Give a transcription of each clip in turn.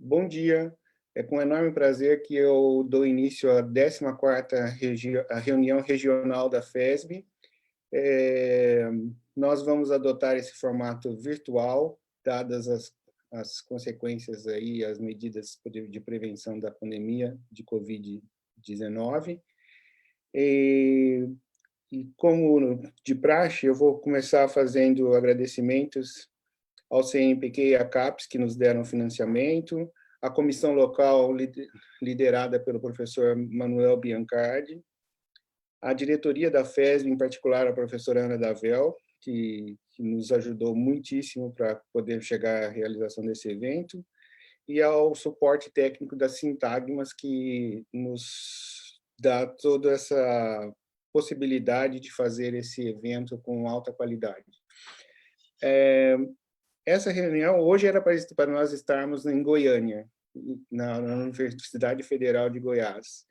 Bom dia, é com enorme prazer que eu dou início à 14ª reunião regional da FESB. Nós vamos adotar esse formato virtual, dadas as consequências aí, as medidas de prevenção da pandemia de Covid-19. E como de praxe, eu vou começar fazendo agradecimentos ao CNPq e à CAPES, que nos deram financiamento, a comissão local liderada pelo professor Manuel Biancardi, a diretoria da FESB, em particular a professora Ana Davel, que nos ajudou muitíssimo para poder chegar à realização desse evento, e ao suporte técnico da Sintagmas, que nos dá toda essa possibilidade de fazer esse evento com alta qualidade. Essa reunião hoje era para nós estarmos em Goiânia, na Universidade Federal de Goiás.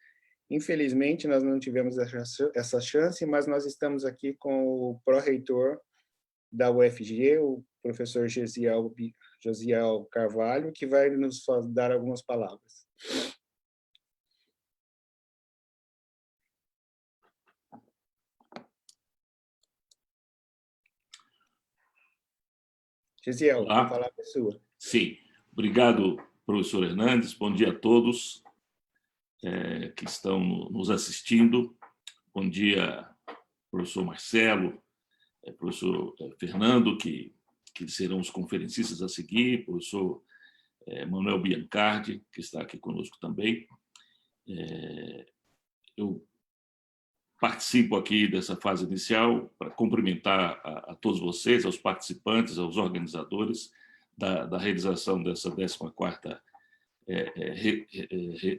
Infelizmente, nós não tivemos essa chance, mas nós estamos aqui com o pró-reitor da UFG, o professor Josiel Carvalho, que vai nos dar algumas palavras. Gesiel, a palavra é sua. Sim, obrigado, professor Hernandes. Bom dia a todos que estão nos assistindo. Bom dia, professor Marcelo, professor Fernando, que serão os conferencistas a seguir, professor Manuel Biancardi, que está aqui conosco também. Eu participo aqui dessa fase inicial para cumprimentar a todos vocês, aos participantes, aos organizadores da realização dessa 14ª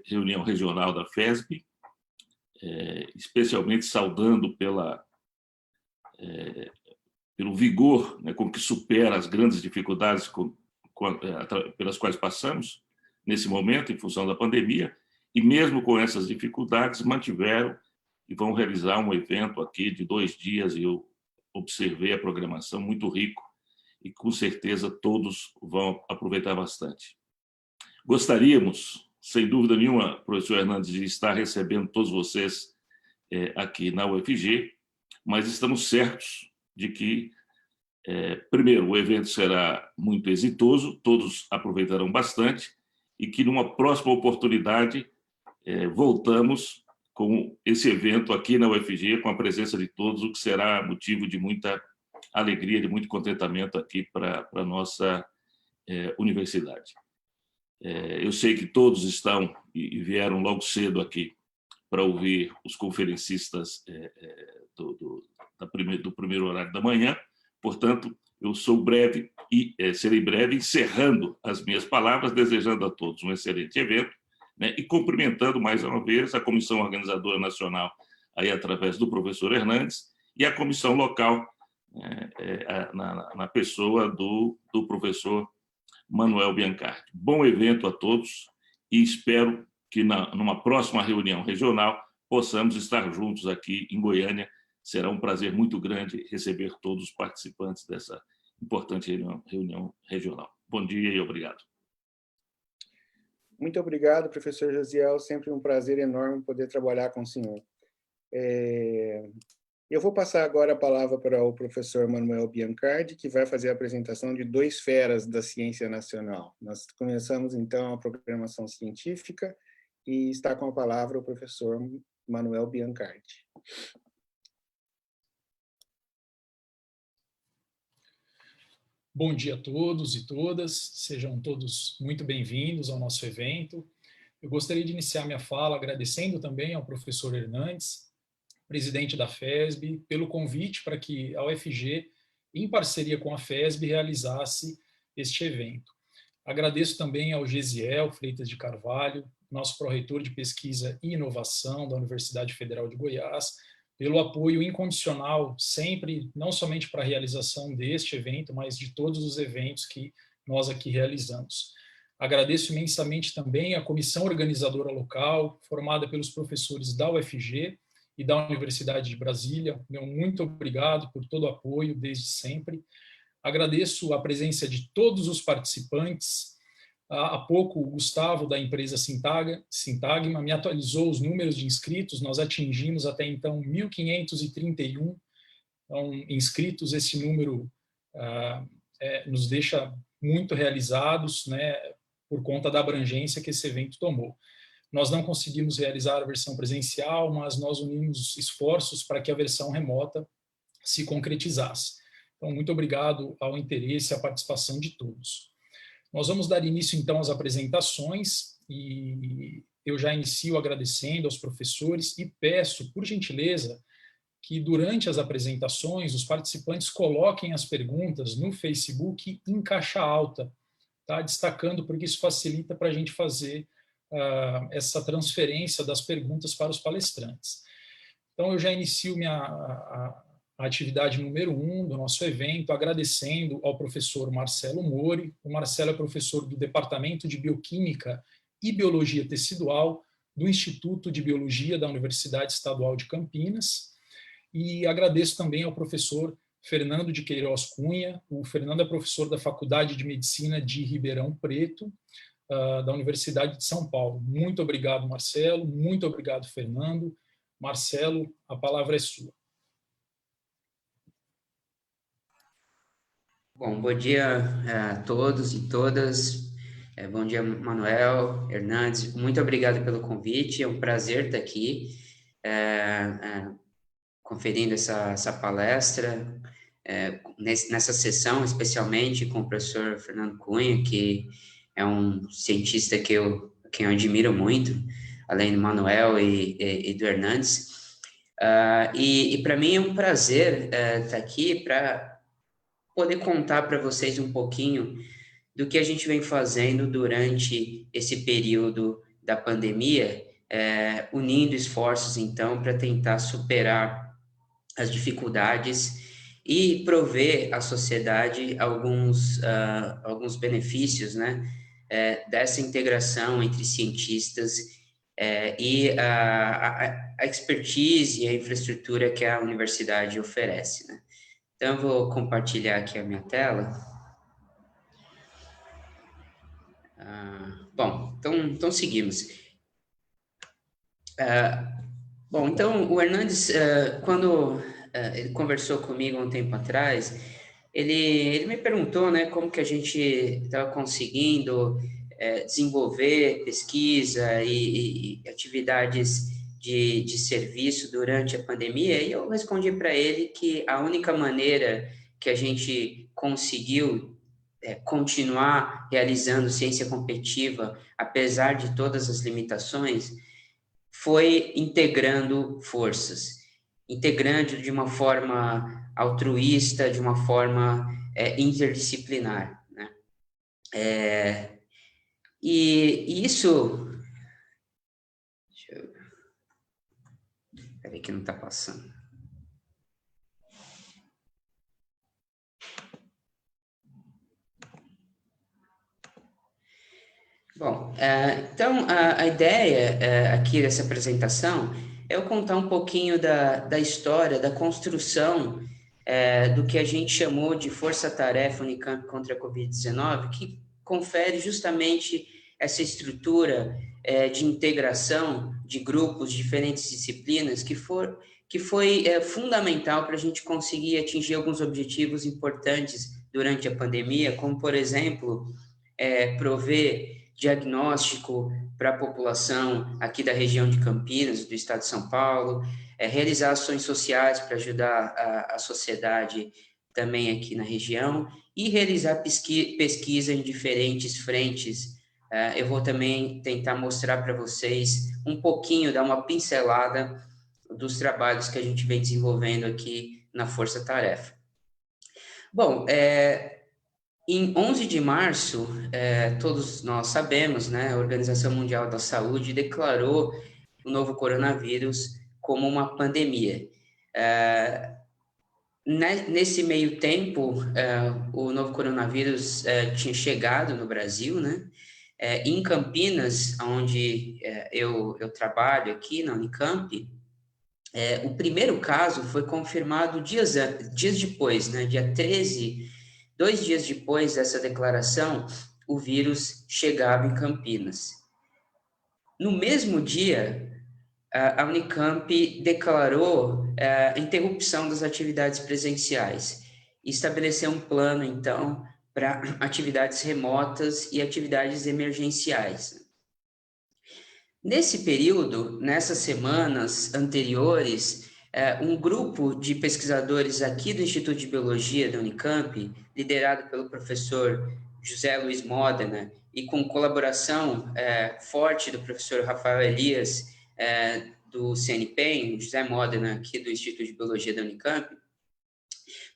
reunião regional da FESB, especialmente saudando pelo vigor, né, com que supera as grandes dificuldades pelas quais passamos nesse momento, em função da pandemia, e mesmo com essas dificuldades mantiveram e vão realizar um evento aqui de 2 dias, e eu observei a programação muito rico, e com certeza todos vão aproveitar bastante. Gostaríamos, sem dúvida nenhuma, professor Hernandes, de estar recebendo todos vocês aqui na UFG, mas estamos certos de que, primeiro, o evento será muito exitoso, todos aproveitarão bastante, e que numa próxima oportunidade voltamos com esse evento aqui na UFG, com a presença de todos, o que será motivo de muita alegria, de muito contentamento aqui para a nossa universidade. Eu sei que todos estão e vieram logo cedo aqui para ouvir os conferencistas do primeiro horário da manhã, portanto, eu sou breve e serei breve, encerrando as minhas palavras, desejando a todos um excelente evento, né, e cumprimentando mais uma vez a Comissão Organizadora Nacional, aí através do professor Hernandes, e a comissão local, na pessoa do professor Manuel Biancardi. Bom evento a todos e espero que numa próxima reunião regional possamos estar juntos aqui em Goiânia. Será um prazer muito grande receber todos os participantes dessa importante reunião regional. Bom dia e obrigado. Muito obrigado, professor Josiel. Sempre um prazer enorme poder trabalhar com o senhor. Eu vou passar agora a palavra para o professor Manuel Biancardi, que vai fazer a apresentação de 2 feras da ciência nacional. Nós começamos, então, a programação científica e está com a palavra o professor Manuel Biancardi. Bom dia a todos e todas, sejam todos muito bem-vindos ao nosso evento. Eu gostaria de iniciar minha fala agradecendo também ao professor Hernandes, presidente da FESB, pelo convite para que a UFG, em parceria com a FESB, realizasse este evento. Agradeço também ao Gesiel Freitas de Carvalho, nosso pró-reitor de pesquisa e inovação da Universidade Federal de Goiás, pelo apoio incondicional, sempre, não somente para a realização deste evento, mas de todos os eventos que nós aqui realizamos. Agradeço imensamente também a comissão organizadora local, formada pelos professores da UFG e da Universidade de Brasília. Meu muito obrigado por todo o apoio desde sempre. Agradeço a presença de todos os participantes, Há pouco, o Gustavo, da empresa Sintagma, me atualizou os números de inscritos. Nós atingimos até então 1.531 inscritos. Esse número nos deixa muito realizados, né, por conta da abrangência que esse evento tomou. Nós não conseguimos realizar a versão presencial, mas nós unimos esforços para que a versão remota se concretizasse. Então, muito obrigado ao interesse e à participação de todos. Nós vamos dar início, então, às apresentações, e eu já inicio agradecendo aos professores e peço, por gentileza, que durante as apresentações os participantes coloquem as perguntas no Facebook em caixa alta, tá? Destacando, porque isso facilita para a gente fazer essa transferência das perguntas para os palestrantes. Então, eu já inicio a atividade número 1 do nosso evento, agradecendo ao professor Marcelo Mori. O Marcelo é professor do Departamento de Bioquímica e Biologia Tecidual do Instituto de Biologia da Universidade Estadual de Campinas. E agradeço também ao professor Fernando de Queiroz Cunha. O Fernando é professor da Faculdade de Medicina de Ribeirão Preto, da Universidade de São Paulo. Muito obrigado, Marcelo. Muito obrigado, Fernando. Marcelo, a palavra é sua. Bom dia a todos e todas. Bom dia, Manuel, Hernandes. Muito obrigado pelo convite. É um prazer estar aqui conferindo essa palestra, nessa sessão, especialmente com o professor Fernando Cunha, que é um cientista quem eu admiro muito, além do Manuel e do Hernandes. E para mim é um prazer estar aqui para poder contar para vocês um pouquinho do que a gente vem fazendo durante esse período da pandemia, unindo esforços, então, para tentar superar as dificuldades e prover à sociedade alguns benefícios, né, dessa integração entre cientistas e a expertise e a infraestrutura que a universidade oferece, né? Então, eu vou compartilhar aqui a minha tela. Bom, então seguimos. Bom, então, o Hernandes, quando ele conversou comigo há um tempo atrás, ele me perguntou, né, como que a gente estava conseguindo desenvolver pesquisa e atividades de serviço durante a pandemia, e eu respondi para ele que a única maneira que a gente conseguiu continuar realizando ciência competitiva, apesar de todas as limitações, foi integrando forças, integrando de uma forma altruísta, de uma forma interdisciplinar, né? E isso... Peraí que não está passando. Bom, então a ideia aqui dessa apresentação é eu contar um pouquinho da história, da construção do que a gente chamou de Força-Tarefa Unicamp contra a Covid-19, que confere justamente essa estrutura de integração de grupos, de diferentes disciplinas, que foi fundamental para a gente conseguir atingir alguns objetivos importantes durante a pandemia, como, por exemplo, prover diagnóstico para a população aqui da região de Campinas, do estado de São Paulo, realizar ações sociais para ajudar a sociedade também aqui na região e realizar pesquisa em diferentes frentes. Eu vou também tentar mostrar para vocês um pouquinho, dar uma pincelada dos trabalhos que a gente vem desenvolvendo aqui na Força Tarefa. Bom, em 11 de março, todos nós sabemos, né, a Organização Mundial da Saúde declarou o novo coronavírus como uma pandemia. Nesse meio tempo, o novo coronavírus tinha chegado no Brasil, né? Em Campinas, onde eu trabalho aqui na Unicamp, o primeiro caso foi confirmado dias depois, né? Dia 13, 2 dias depois dessa declaração, o vírus chegava em Campinas. No mesmo dia, a Unicamp declarou a interrupção das atividades presenciais e estabeleceu um plano, então, para atividades remotas e atividades emergenciais. Nesse período, nessas semanas anteriores, um grupo de pesquisadores aqui do Instituto de Biologia da Unicamp, liderado pelo professor José Luiz Modena e com colaboração forte do professor Rafael Elias, do CNPEM, José Modena, aqui do Instituto de Biologia da Unicamp,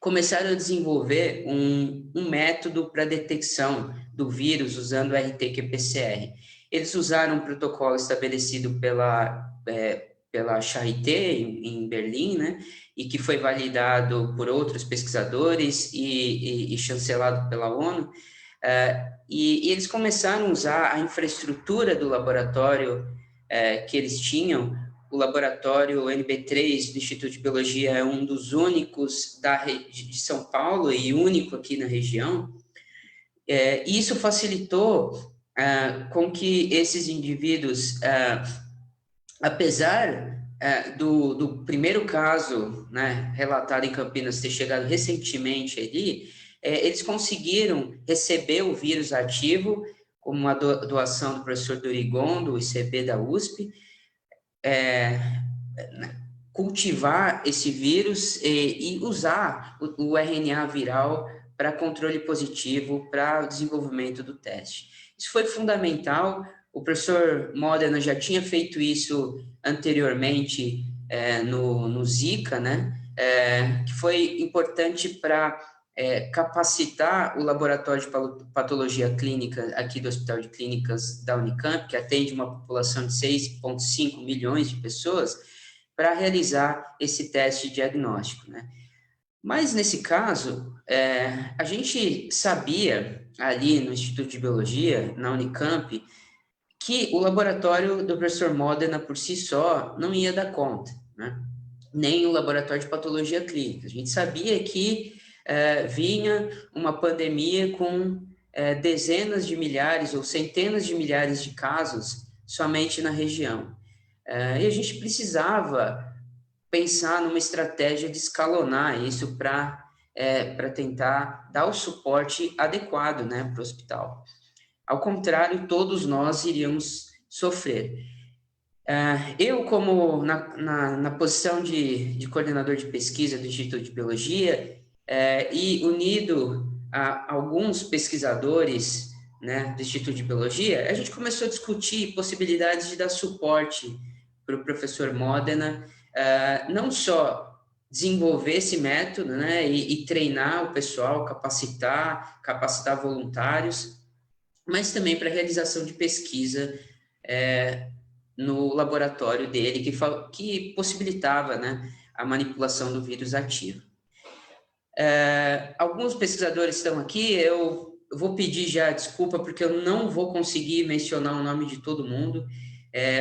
começaram a desenvolver um método para detecção do vírus usando o RT-qPCR. Eles usaram um protocolo estabelecido pela Charité, em Berlim, né, e que foi validado por outros pesquisadores e chancelado pela ONU, e eles começaram a usar a infraestrutura do laboratório que eles tinham. O laboratório NB3 do Instituto de Biologia é um dos únicos de São Paulo e único aqui na região, e isso facilitou com que esses indivíduos, apesar do primeiro caso, né, relatado em Campinas ter chegado recentemente ali, eles conseguiram receber o vírus ativo, como uma doação do professor Dorigon, do ICB da USP, cultivar esse vírus e usar o RNA viral para controle positivo, para o desenvolvimento do teste. Isso foi fundamental. O professor Modena já tinha feito isso anteriormente no Zika, né? Que foi importante para capacitar o laboratório de patologia clínica aqui do Hospital de Clínicas da Unicamp, que atende uma população de 6,5 milhões de pessoas, para realizar esse teste diagnóstico, né? Mas, nesse caso, a gente sabia, ali no Instituto de Biologia, na Unicamp, que o laboratório do professor Modena, por si só, não ia dar conta, né? Nem o laboratório de patologia clínica. A gente sabia que vinha uma pandemia com dezenas de milhares ou centenas de milhares de casos somente na região. E a gente precisava pensar numa estratégia de escalonar isso para tentar dar o suporte adequado, né, para o hospital. Ao contrário, todos nós iríamos sofrer. Eu, como na posição de coordenador de pesquisa do Instituto de Biologia, e unido a alguns pesquisadores, né, do Instituto de Biologia, a gente começou a discutir possibilidades de dar suporte para o professor Modena, não só desenvolver esse método, né, e treinar o pessoal, capacitar voluntários, mas também para a realização de pesquisa no laboratório dele, que possibilitava, né, a manipulação do vírus ativo. Alguns pesquisadores estão aqui, eu vou pedir já desculpa, porque eu não vou conseguir mencionar o nome de todo mundo.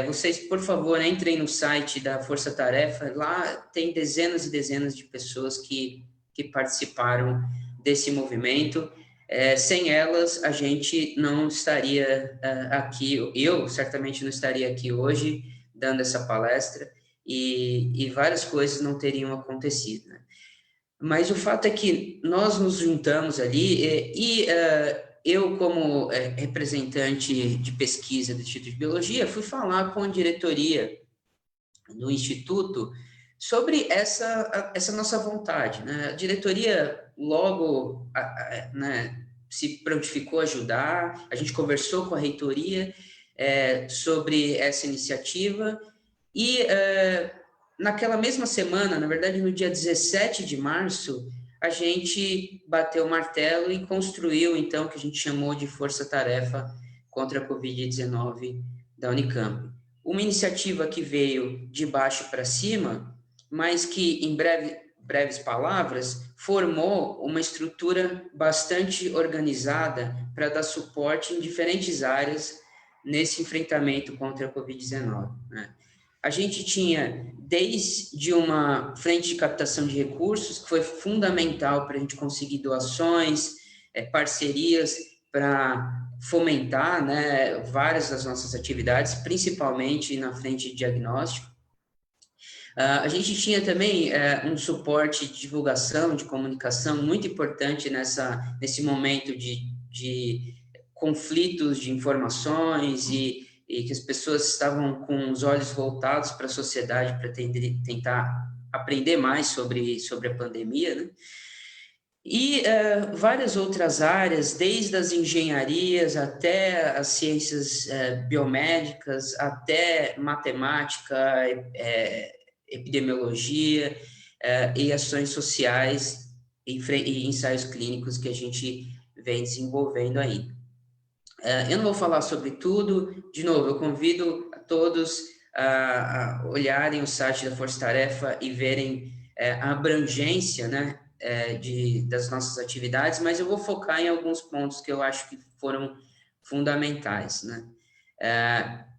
Vocês, por favor, entrem no site da Força Tarefa, lá tem dezenas e dezenas de pessoas que participaram desse movimento. Sem elas, a gente não estaria aqui, eu certamente não estaria aqui hoje, dando essa palestra, e várias coisas não teriam acontecido, né? Mas o fato é que nós nos juntamos ali e eu, como representante de pesquisa do Instituto de Biologia, fui falar com a diretoria do Instituto sobre essa nossa vontade, né? A diretoria logo né, se prontificou a ajudar, a gente conversou com a reitoria sobre essa iniciativa e naquela mesma semana, na verdade no dia 17 de março, a gente bateu o martelo e construiu, então, o que a gente chamou de Força-Tarefa contra a Covid-19 da Unicamp. Uma iniciativa que veio de baixo para cima, mas que, em breves palavras, formou uma estrutura bastante organizada para dar suporte em diferentes áreas nesse enfrentamento contra a Covid-19, né? A gente tinha desde uma frente de captação de recursos, que foi fundamental para a gente conseguir doações, parcerias para fomentar, né, várias das nossas atividades, principalmente na frente de diagnóstico. A gente tinha também um suporte de divulgação, de comunicação muito importante nesse momento de conflitos de informações e que as pessoas estavam com os olhos voltados para a sociedade para tentar aprender mais sobre a pandemia, né? E várias outras áreas, desde as engenharias até as ciências biomédicas, até matemática, epidemiologia e ações sociais e ensaios clínicos que a gente vem desenvolvendo aí. Eu não vou falar sobre tudo, de novo, eu convido a todos a olharem o site da Força Tarefa e verem a abrangência, né, das nossas atividades, mas eu vou focar em alguns pontos que eu acho que foram fundamentais, né?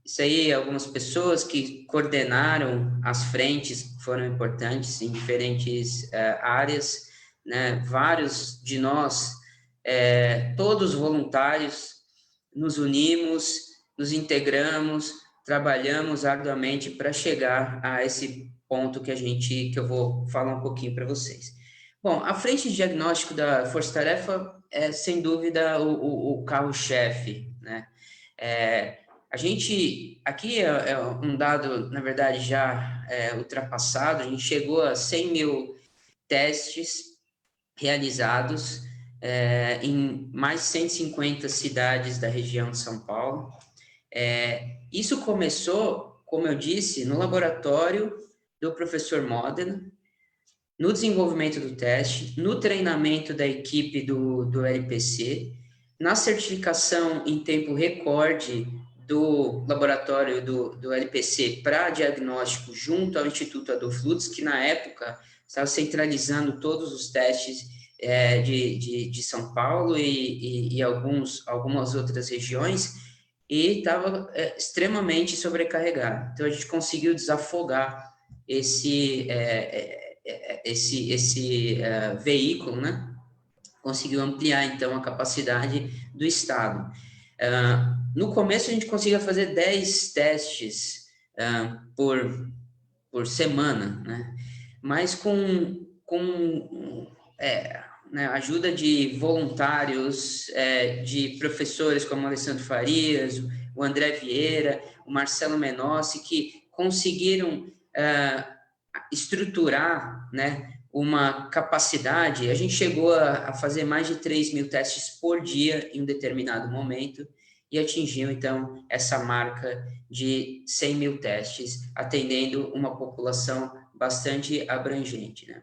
Isso aí, algumas pessoas que coordenaram as frentes foram importantes em diferentes áreas, né? Vários de nós, todos voluntários, nos unimos, nos integramos, trabalhamos arduamente para chegar a esse ponto que eu vou falar um pouquinho para vocês. Bom, a frente de diagnóstico da Força Tarefa é, sem dúvida, o carro-chefe, né? A gente, aqui é um dado, na verdade, já ultrapassado, a gente chegou a 100 mil testes realizados em mais de 150 cidades da região de São Paulo. Isso começou, como eu disse, no laboratório do professor Modena, no desenvolvimento do teste, no treinamento da equipe do LPC, na certificação em tempo recorde do laboratório do LPC para diagnóstico junto ao Instituto Adolfo Lutz, que na época estava centralizando todos os testes de São Paulo e algumas outras regiões, e estava extremamente sobrecarregado. Então, a gente conseguiu desafogar esse veículo, né? Conseguiu ampliar, então, a capacidade do Estado. No começo, a gente conseguia fazer 10 testes por semana, né? Mas com né, ajuda de voluntários, de professores como o Alessandro Farias, o André Vieira, o Marcelo Menossi, que conseguiram estruturar, né, uma capacidade. A gente chegou a fazer mais de 3 mil testes por dia em um determinado momento e atingiu, então, essa marca de 100 mil testes, atendendo uma população bastante abrangente, né?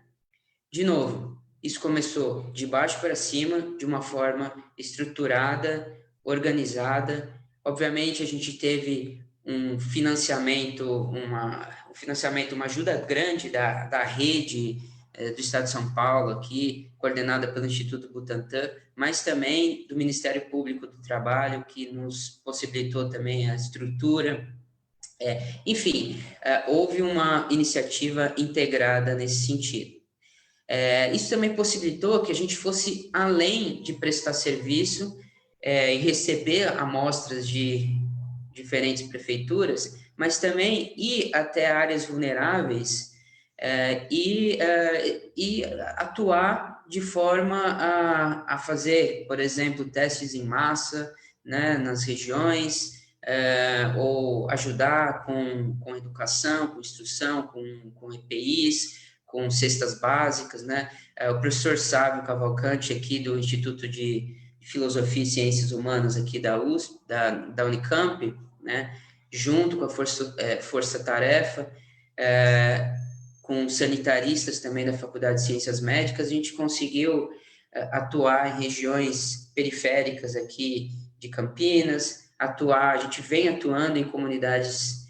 De novo, isso começou de baixo para cima, de uma forma estruturada, organizada. Obviamente, a gente teve um financiamento, uma ajuda grande da rede do Estado de São Paulo, aqui, coordenada pelo Instituto Butantan, mas também do Ministério Público do Trabalho, que nos possibilitou também a estrutura. Enfim, houve uma iniciativa integrada nesse sentido. Isso também possibilitou que a gente fosse além de prestar serviço e receber amostras de diferentes prefeituras, mas também ir até áreas vulneráveis e atuar de forma a fazer, por exemplo, testes em massa, né, nas regiões, ou ajudar com educação, com instrução, com EPIs, com cestas básicas, né? O professor Sávio Cavalcante, aqui do Instituto de Filosofia e Ciências Humanas, aqui da USP, da Unicamp, né? Junto com a Força Tarefa, com sanitaristas também da Faculdade de Ciências Médicas, a gente conseguiu atuar em regiões periféricas aqui de Campinas, a gente vem atuando em comunidades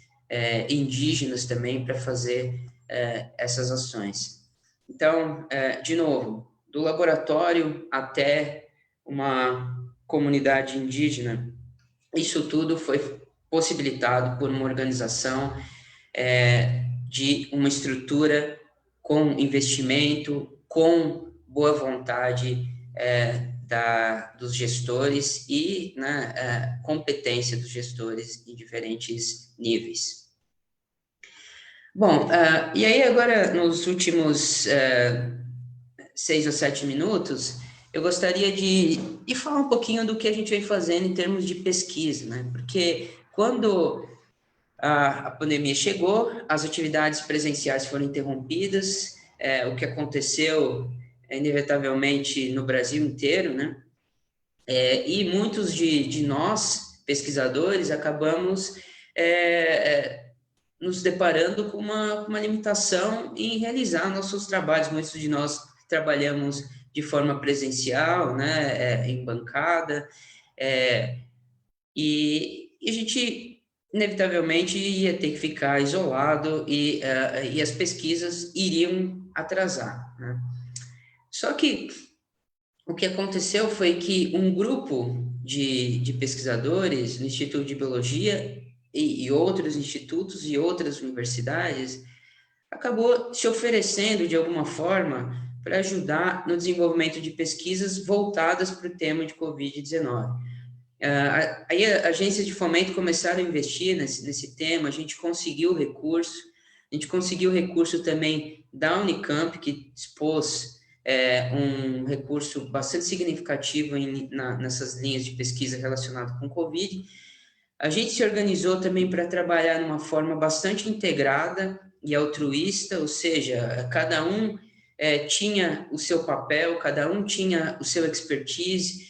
indígenas também para fazer essas ações. Então, de novo, do laboratório até uma comunidade indígena, isso tudo foi possibilitado por uma organização de uma estrutura com investimento, com boa vontade dos gestores e competência dos gestores em diferentes níveis. Bom, e aí agora, nos últimos 6 ou 7 minutos, eu gostaria de falar um pouquinho do que a gente vem fazendo em termos de pesquisa, né? Porque quando a pandemia chegou, as atividades presenciais foram interrompidas, o que aconteceu inevitavelmente no Brasil inteiro, né? E muitos de nós, pesquisadores, acabamos nos deparando com uma limitação em realizar nossos trabalhos. Muitos de nós trabalhamos de forma presencial, né, em bancada, e a gente, inevitavelmente, ia ter que ficar isolado e as pesquisas iriam atrasar, né? Só que o que aconteceu foi que um grupo de pesquisadores no Instituto de Biologia e outros institutos e outras universidades acabou se oferecendo, de alguma forma, para ajudar no desenvolvimento de pesquisas voltadas para o tema de Covid-19. Aí a agência de fomento começaram a investir nesse tema, a gente conseguiu recurso, também da Unicamp, que dispôs um recurso bastante significativo nessas linhas de pesquisa relacionadas com Covid. A gente se organizou também para trabalhar de uma forma bastante integrada e altruísta, ou seja, cada um tinha o seu papel, cada um tinha o seu expertise,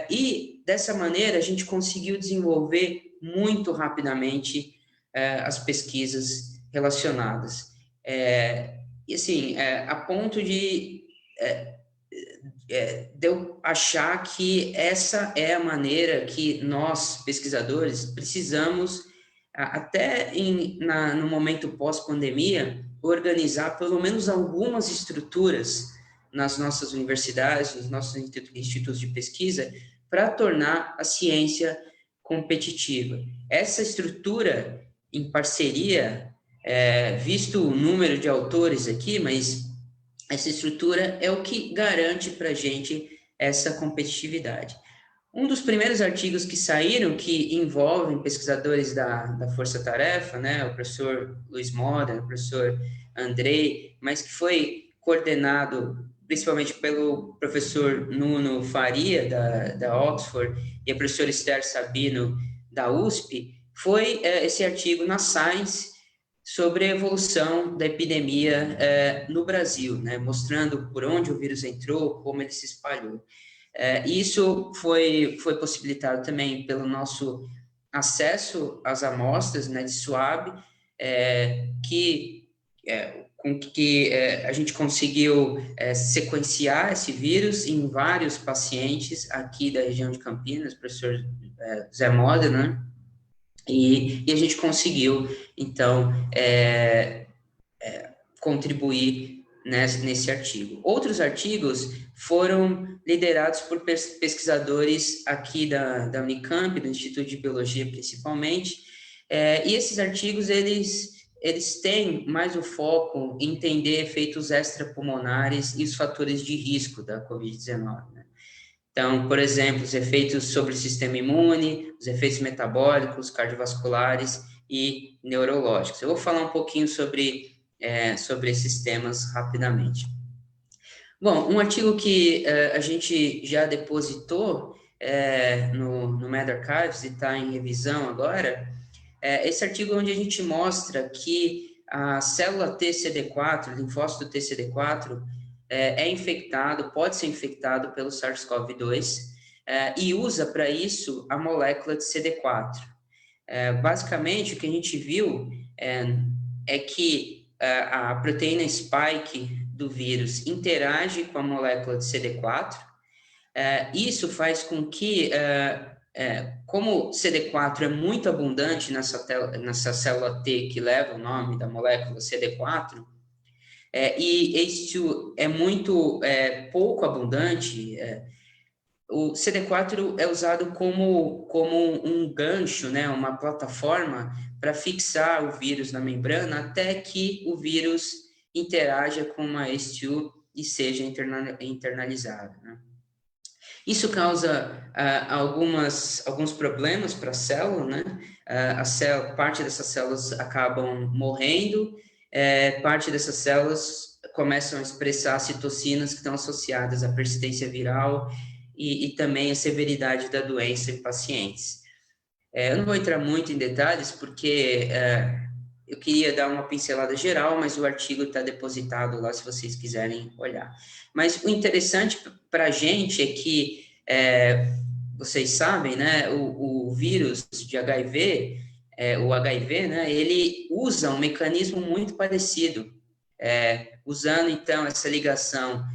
e dessa maneira a gente conseguiu desenvolver muito rapidamente as pesquisas relacionadas. E assim, a ponto de eu achar que essa é a maneira que nós, pesquisadores, precisamos, até no momento pós-pandemia, organizar pelo menos algumas estruturas nas nossas universidades, nos nossos institutos de pesquisa, para tornar a ciência competitiva. Essa estrutura, em parceria, visto o número de autores aqui, mas essa estrutura é o que garante para a gente essa competitividade. Um dos primeiros artigos que saíram, que envolvem pesquisadores da Força Tarefa, né, o professor Luiz Moda, o professor Andrei, mas que foi coordenado principalmente pelo professor Nuno Faria, da Oxford, e a professora Esther Sabino, da USP, foi esse artigo na Science, sobre a evolução da epidemia no Brasil, né, mostrando por onde o vírus entrou, como ele se espalhou. Isso foi possibilitado também pelo nosso acesso às amostras, né, de SWAB, com que a gente conseguiu sequenciar esse vírus em vários pacientes aqui da região de Campinas, professor Zé Moda, né? E a gente conseguiu, então, contribuir nesse artigo. Outros artigos foram liderados por pesquisadores aqui da Unicamp, do Instituto de Biologia principalmente, e esses artigos, eles têm mais o foco em entender efeitos extrapulmonares e os fatores de risco da Covid-19, né? Então, por exemplo, os efeitos sobre o sistema imune, os efeitos metabólicos, cardiovasculares e neurológicos. Eu vou falar um pouquinho sobre esses temas rapidamente. Bom, um artigo que a gente já depositou no medRxiv e está em revisão agora, esse artigo onde a gente mostra que a célula TCD4, linfócito TCD4, pode ser infectado pelo SARS-CoV-2 e usa para isso a molécula de CD4. Basicamente, o que a gente viu é que a proteína spike do vírus interage com a molécula de CD4. Isso faz com que, como CD4 é muito abundante nessa célula T que leva o nome da molécula CD4, e ACE2 é muito pouco abundante, o CD4 é usado como um gancho, né, uma plataforma para fixar o vírus na membrana até que o vírus interaja com uma ACE2 e seja internalizado, né? Isso causa alguns problemas para a célula, né? Parte dessas células acabam morrendo, parte dessas células começam a expressar citocinas que estão associadas à persistência viral e também à severidade da doença em pacientes. Eu não vou entrar muito em detalhes, porque eu queria dar uma pincelada geral, mas o artigo está depositado lá, se vocês quiserem olhar. Mas o interessante para a gente é que, vocês sabem, né, o vírus de HIV, o HIV, né, ele usa um mecanismo muito parecido, usando, então, essa ligação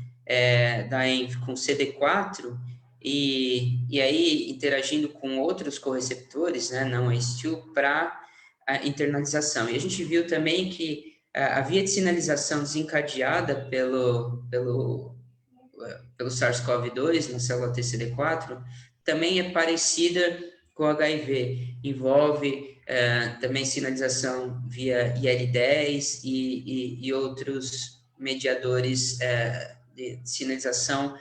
da ENV com CD4, e aí interagindo com outros correceptores, né, não ACE2, para a internalização. E a gente viu também que a via de sinalização desencadeada pelo SARS-CoV-2 na célula TCD4 também é parecida com o HIV. Envolve também sinalização via IL-10 e outros mediadores de sinalização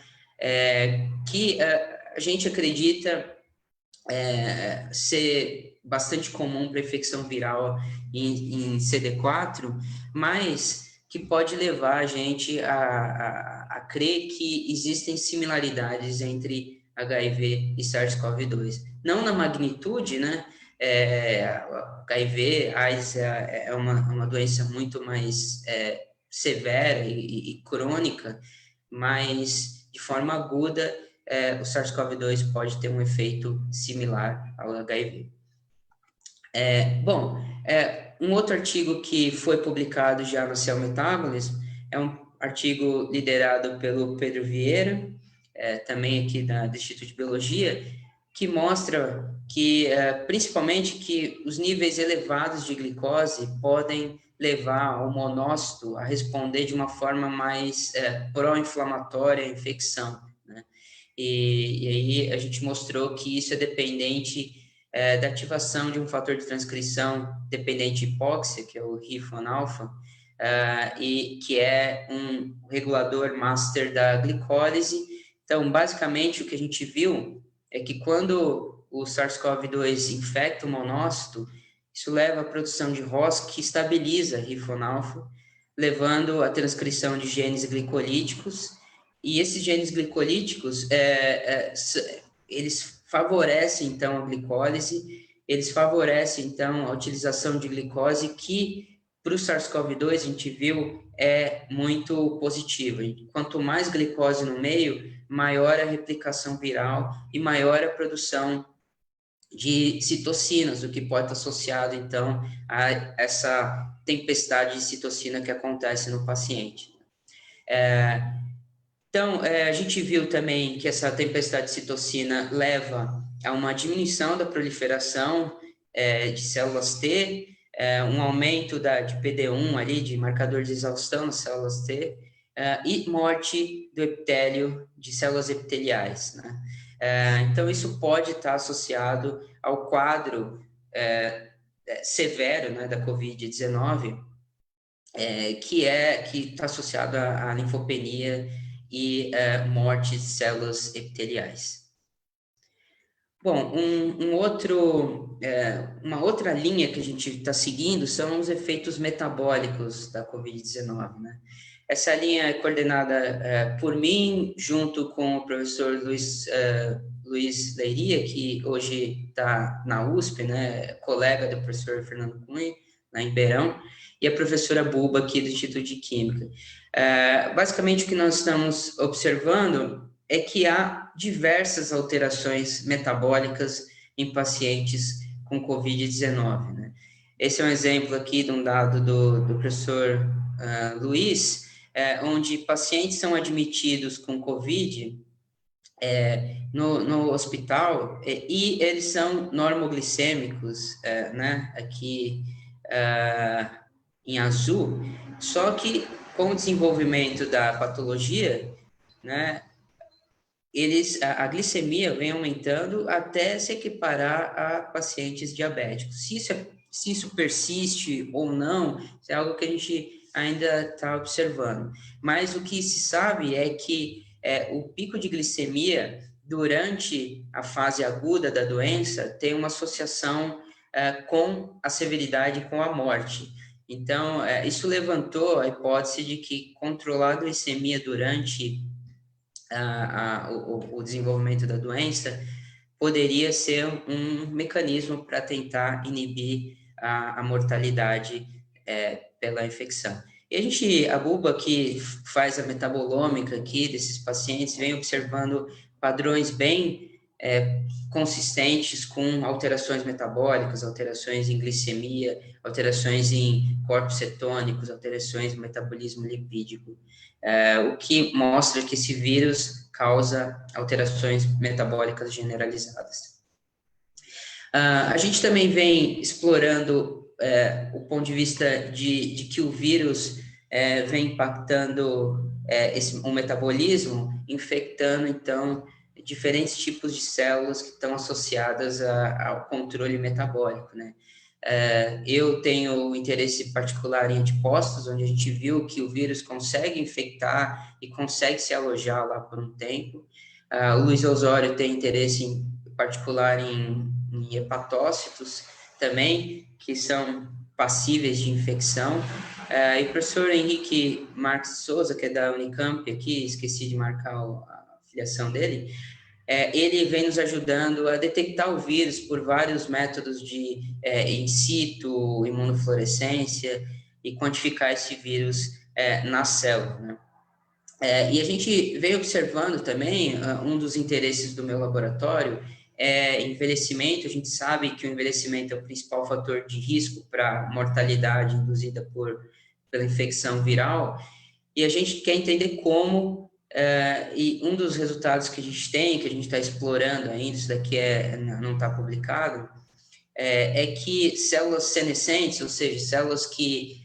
que a gente acredita ser bastante comum para infecção viral em CD4, mas que pode levar a gente a crer que existem similaridades entre HIV e SARS-CoV-2. Não na magnitude, né? HIV, AIDS é uma doença muito mais severa e crônica, mas de forma aguda, o SARS-CoV-2 pode ter um efeito similar ao HIV. Um outro artigo que foi publicado já no Cell Metabolism é um artigo liderado pelo Pedro Vieira, também aqui do Instituto de Biologia, que mostra que, principalmente, que os níveis elevados de glicose podem levar o monócito a responder de uma forma mais pró-inflamatória à infecção, né? E aí a gente mostrou que isso é dependente da ativação de um fator de transcrição dependente de hipóxia, que é o HIF1-alpha, e que é um regulador master da glicólise. Então, basicamente, o que a gente viu é que quando o SARS-CoV-2 infecta o monócito, isso leva à produção de ROS que estabiliza HIF1-alpha, levando à transcrição de genes glicolíticos, e esses genes glicolíticos, eles favorecem, então, a glicólise, eles favorecem, então, a utilização de glicose, que, para o SARS-CoV-2, a gente viu, é muito positiva. Quanto mais glicose no meio, maior a replicação viral e maior a produção de citocinas, o que pode estar associado, então, a essa tempestade de citocina que acontece no paciente. Então, a gente viu também que essa tempestade de citocina leva a uma diminuição da proliferação de células T, um aumento de PD1 ali, de marcador de exaustão nas células T, e morte do epitélio, de células epiteliais, né? Então, isso pode estar associado ao quadro severo, né, da COVID-19, que está associado à linfopenia e morte de células epiteliais. Bom, uma outra linha que a gente está seguindo são os efeitos metabólicos da COVID-19, né? Essa linha é coordenada por mim, junto com o professor Luiz Leiria, que hoje está na USP, né? Colega do professor Fernando Cunha, lá em Beirão, e a professora Buba, aqui do Instituto de Química. Basicamente, o que nós estamos observando é que há diversas alterações metabólicas em pacientes com COVID-19, né? Esse é um exemplo aqui de um dado do professor Luiz, onde pacientes são admitidos com COVID no hospital e eles são normoglicêmicos, né? Aqui em azul, só que com o desenvolvimento da patologia, né, a glicemia vem aumentando até se equiparar a pacientes diabéticos. Se isso persiste ou não, é algo que a gente ainda está observando. Mas o que se sabe é que o pico de glicemia durante a fase aguda da doença, tem uma associação com a severidade, com a morte. Então, isso levantou a hipótese de que controlar a glicemia durante o desenvolvimento da doença poderia ser um mecanismo para tentar inibir a mortalidade pela infecção. E a Buba, que faz a metabolômica aqui desses pacientes, vem observando padrões bem consistentes com alterações metabólicas, alterações em glicemia, alterações em corpos cetônicos, alterações no metabolismo lipídico, o que mostra que esse vírus causa alterações metabólicas generalizadas. A gente também vem explorando o ponto de vista de que o vírus vem impactando o metabolismo, infectando, então, diferentes tipos de células que estão associadas ao controle metabólico, né? Eu tenho interesse particular em antipostos, onde a gente viu que o vírus consegue infectar e consegue se alojar lá por um tempo. O Luiz Osório tem interesse particular em hepatócitos também, que são passíveis de infecção. E o professor Henrique Marques Souza, que é da Unicamp aqui, esqueci de marcar a filiação dele, ele vem nos ajudando a detectar o vírus por vários métodos de in situ, imunofluorescência, e quantificar esse vírus na célula, né? E a gente veio observando também, um dos interesses do meu laboratório é envelhecimento. A gente sabe que o envelhecimento é o principal fator de risco para mortalidade induzida pela infecção viral, e a gente quer entender como. E um dos resultados que a gente tem, que a gente está explorando ainda, isso daqui não está publicado, é que células senescentes, ou seja, células que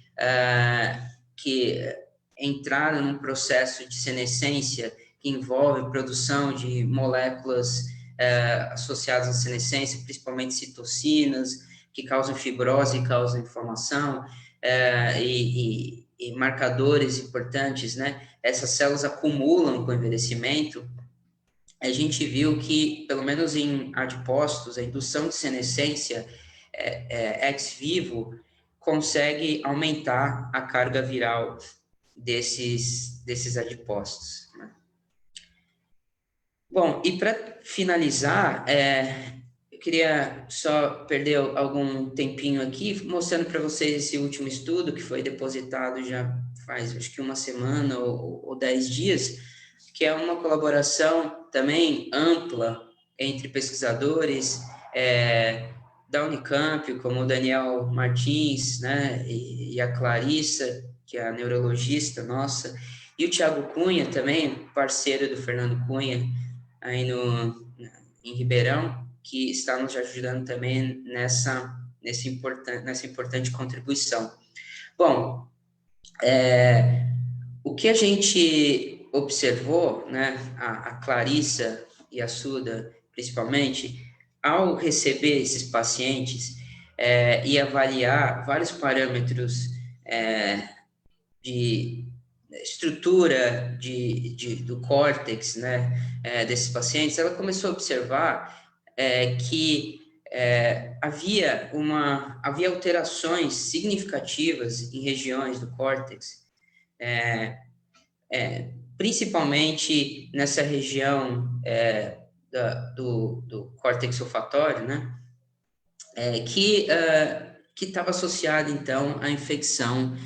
entraram num processo de senescência que envolve produção de moléculas associadas à senescência, principalmente citocinas, que causam fibrose e causam inflamação, e marcadores importantes, né? Essas células acumulam com o envelhecimento. A gente viu que, pelo menos em adipócitos, a indução de senescência ex vivo consegue aumentar a carga viral desses adipócitos, né? Bom, e para finalizar, eu queria só perder algum tempinho aqui, mostrando para vocês esse último estudo, que foi depositado já faz, acho que uma semana ou 10 dias, que é uma colaboração também ampla entre pesquisadores da Unicamp, como o Daniel Martins, né, e a Clarissa, que é a neurologista nossa, e o Thiago Cunha também, parceiro do Fernando Cunha, aí em Ribeirão, que está nos ajudando também nessa importante contribuição. Bom, o que a gente observou, né, a Clarissa e a Suda, principalmente, ao receber esses pacientes e avaliar vários parâmetros de estrutura do córtex, né, desses pacientes, ela começou a observar que havia alterações significativas em regiões do córtex, principalmente nessa região do córtex olfatório, né, que estava associada, então, à infecção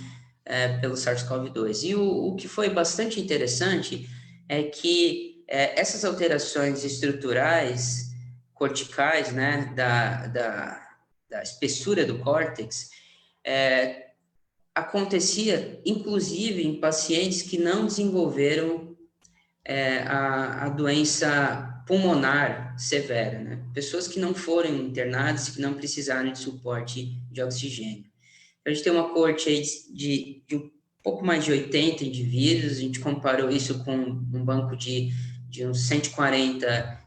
pelo SARS-CoV-2. E o que foi bastante interessante é que essas alterações estruturais corticais, né, da espessura do córtex, acontecia, inclusive, em pacientes que não desenvolveram a doença pulmonar severa, né? Pessoas que não foram internadas e que não precisaram de suporte de oxigênio. A gente tem uma coorte aí de um pouco mais de 80 indivíduos. A gente comparou isso com um banco de uns 140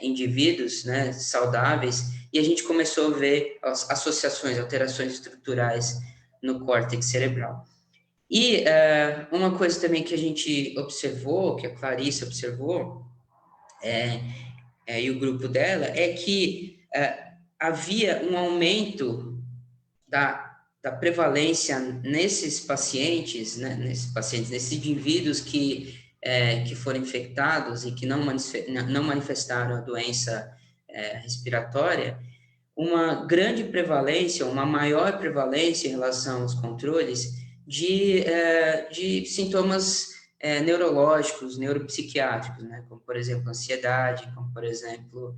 indivíduos, né, saudáveis, e a gente começou a ver as associações, alterações estruturais no córtex cerebral. E uma coisa também que a gente observou, que a Clarissa observou, e o grupo dela, é que havia um aumento da prevalência nesses pacientes, né, nesses indivíduos que foram infectados e que não manifestaram a doença respiratória, uma grande prevalência, uma maior prevalência em relação aos controles de sintomas neurológicos, neuropsiquiátricos, né, como, por exemplo, ansiedade, como, por exemplo,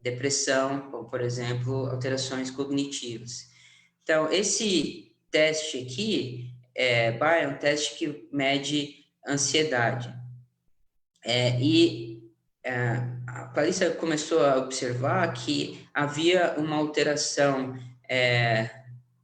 depressão, como, por exemplo, alterações cognitivas. Então, esse teste aqui, é um teste que mede ansiedade. A Clarissa começou a observar que havia uma alteração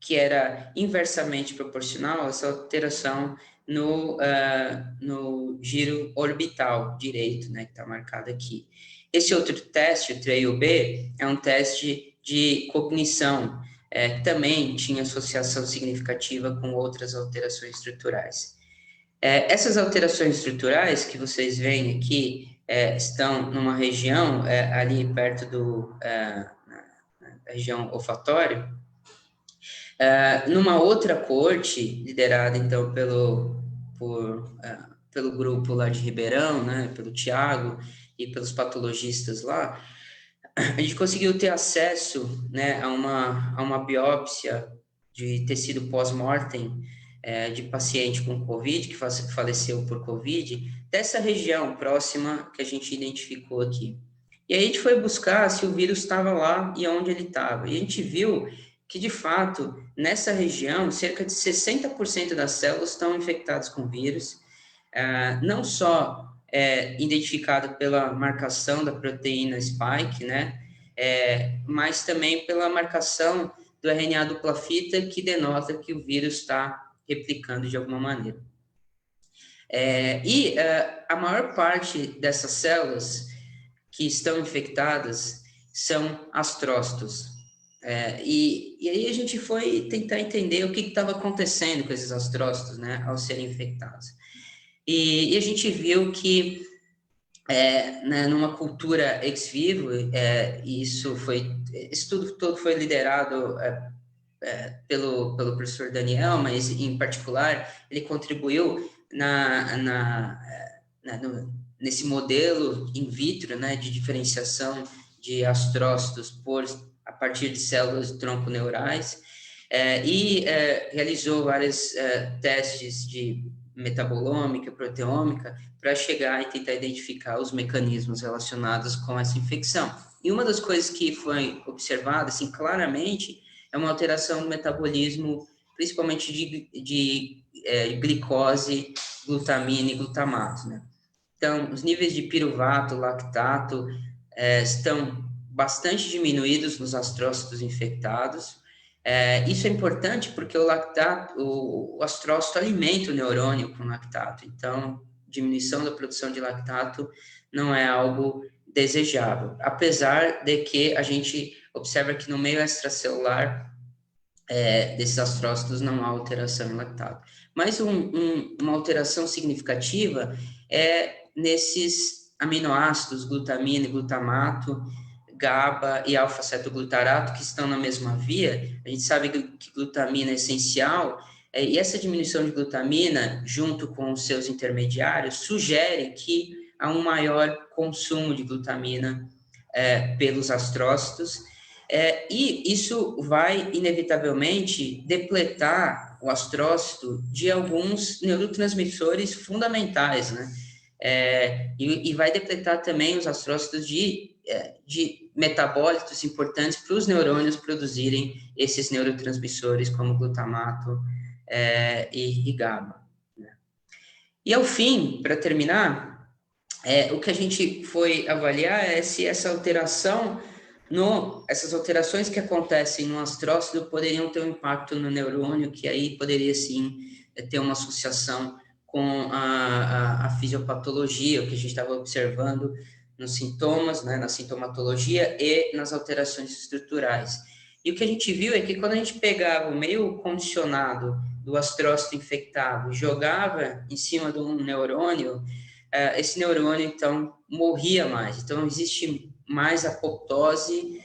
que era inversamente proporcional a essa alteração no giro orbital direito, né, que está marcado aqui. Esse outro teste, o TRAIL-B, é um teste de cognição, que também tinha associação significativa com outras alterações estruturais. Essas alterações estruturais que vocês veem aqui estão numa região ali perto na região olfatória, numa outra coorte, liderada então pelo grupo lá de Ribeirão, né, pelo Tiago e pelos patologistas lá, a gente conseguiu ter acesso, né, a uma biópsia de tecido pós-mortem de paciente com Covid, que faleceu por Covid, dessa região próxima que a gente identificou aqui. E aí a gente foi buscar se o vírus estava lá e onde ele estava. E a gente viu que, de fato, nessa região, cerca de 60% das células estão infectadas com vírus, não só identificado pela marcação da proteína spike, né, mas também pela marcação do RNA dupla fita, que denota que o vírus está replicando de alguma maneira. A maior parte dessas células que estão infectadas são astrócitos. E aí a gente foi tentar entender o que estava acontecendo com esses astrócitos, né, ao serem infectados. E a gente viu que, né, numa cultura ex vivo, esse estudo todo foi liderado pelo professor Daniel, mas, em particular, ele contribuiu nesse modelo in vitro, né, de diferenciação de astrócitos a partir de células tronconeurais, realizou vários testes de metabolômica, proteômica, para chegar e tentar identificar os mecanismos relacionados com essa infecção. E uma das coisas que foi observada, assim, claramente, é uma alteração do metabolismo, principalmente de glicose, glutamina e glutamato, né? Então, os níveis de piruvato, lactato, estão bastante diminuídos nos astrócitos infectados. Isso é importante porque o astrócito alimenta o neurônio com lactato. Então, diminuição da produção de lactato não é algo desejável, apesar de que a gente observa que no meio extracelular desses astrócitos não há alteração em lactato. Mas uma alteração significativa é nesses aminoácidos, glutamina e glutamato, GABA e alfa-cetoglutarato, que estão na mesma via. A gente sabe que glutamina é essencial, e essa diminuição de glutamina, junto com os seus intermediários, sugere que há um maior consumo de glutamina pelos astrócitos, e isso vai, inevitavelmente, depletar o astrócito de alguns neurotransmissores fundamentais, né? E vai depletar também os astrócitos de metabólitos importantes para os neurônios produzirem esses neurotransmissores, como glutamato e GABA. Né? E, ao fim, para terminar, o que a gente foi avaliar é se essa alteração, essas alterações que acontecem no astrócito poderiam ter um impacto no neurônio, que aí poderia, sim, ter uma associação com a fisiopatologia, o que a gente estava observando nos sintomas, né, na sintomatologia e nas alterações estruturais. E o que a gente viu é que quando a gente pegava o meio condicionado do astrócito infectado e jogava em cima de um neurônio, esse neurônio, então, morria mais. Então, existe mais apoptose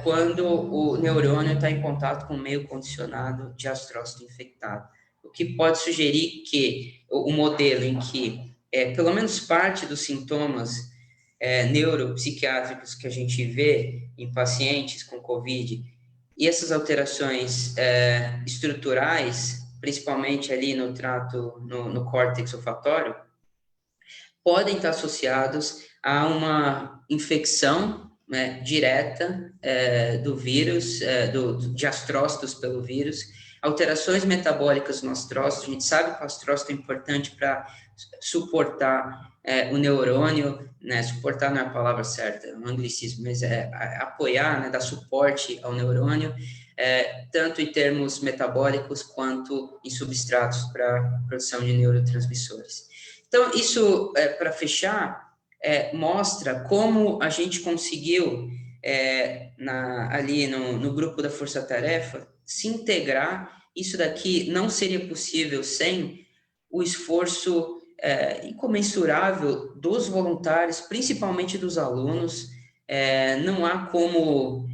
quando o neurônio está em contato com o meio condicionado de astrócito infectado. O que pode sugerir que o modelo em que, pelo menos parte dos sintomas neuropsiquiátricos que a gente vê em pacientes com COVID e essas alterações estruturais, principalmente ali no trato, no córtex olfatório, podem estar associados a uma infecção, né, direta do vírus, de astrócitos pelo vírus, alterações metabólicas no astrócito. A gente sabe que o astrócito é importante para suportar o neurônio, né, suportar não é a palavra certa, é um anglicismo, mas apoiar, né, dar suporte ao neurônio, tanto em termos metabólicos quanto em substratos para a produção de neurotransmissores. Então, isso, para fechar, mostra como a gente conseguiu, ali no grupo da Força Tarefa, se integrar. Isso daqui não seria possível sem o esforço incomensurável dos voluntários, principalmente dos alunos. Não há como...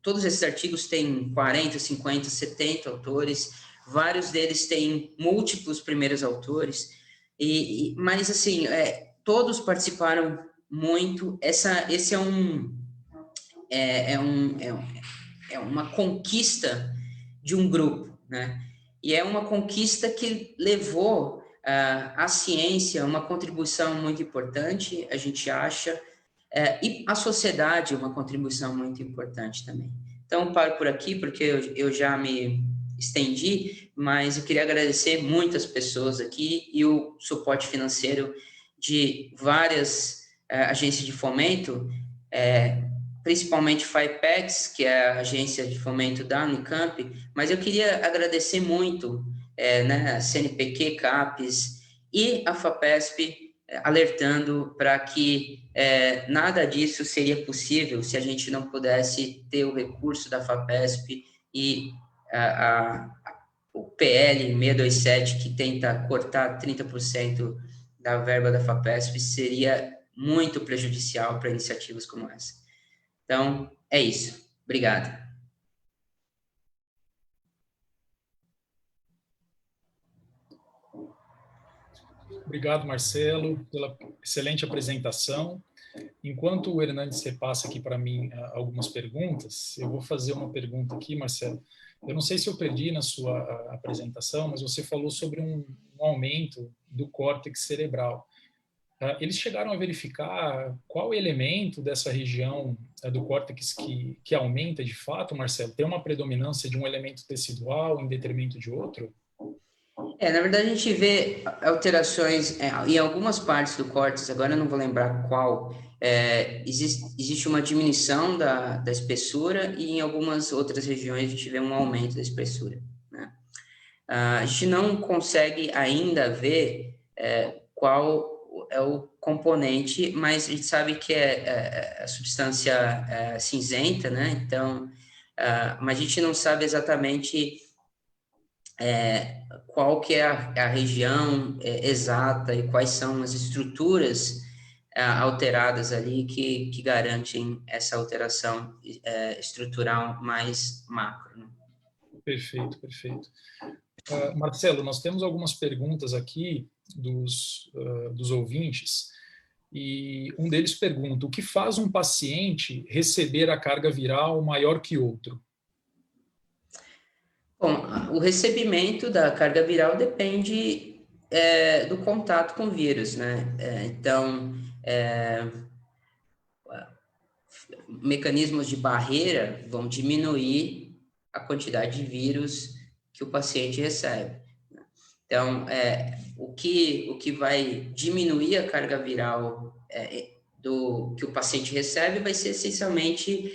todos esses artigos têm 40, 50, 70 autores, vários deles têm múltiplos primeiros autores, mas, assim, todos participaram muito. Esse é uma conquista de um grupo, né? E é uma conquista que levou à ciência uma contribuição muito importante, a gente acha, e à sociedade uma contribuição muito importante também. Então, paro por aqui, porque eu já me estendi, mas eu queria agradecer muitas pessoas aqui e o suporte financeiro de várias agências de fomento, principalmente FIPEX, que é a agência de fomento da Unicamp, mas eu queria agradecer muito né, a CNPq, CAPES e a FAPESP, alertando para que nada disso seria possível se a gente não pudesse ter o recurso da FAPESP e o PL 627, que tenta cortar 30% da verba da FAPESP, seria muito prejudicial para iniciativas como essa. Então, é isso. Obrigado. Obrigado, Marcelo, pela excelente apresentação. Enquanto o Hernandes repassa aqui para mim algumas perguntas, eu vou fazer uma pergunta aqui, Marcelo. Eu não sei se eu perdi na sua apresentação, mas você falou sobre um aumento do córtex cerebral. Eles chegaram a verificar qual elemento dessa região do córtex que aumenta de fato, Marcelo? Tem uma predominância de um elemento tecidual em detrimento de outro? Na verdade, a gente vê alterações em algumas partes do córtex, agora eu não vou lembrar qual, existe uma diminuição da espessura e em algumas outras regiões a gente vê um aumento da espessura, né? A gente não consegue ainda ver qual é o componente, mas a gente sabe que é a substância cinzenta, né? Então, mas a gente não sabe exatamente qual que é a região exata e quais são as estruturas alteradas ali que garantem essa alteração estrutural mais macro, né? Perfeito, perfeito. Marcelo, nós temos algumas perguntas aqui dos ouvintes, e um deles pergunta: o que faz um paciente receber a carga viral maior que outro? Bom, o recebimento da carga viral depende do contato com o vírus, né? Então, mecanismos de barreira vão diminuir a quantidade de vírus que o paciente recebe. Então, o que vai diminuir a carga viral que o paciente recebe vai ser essencialmente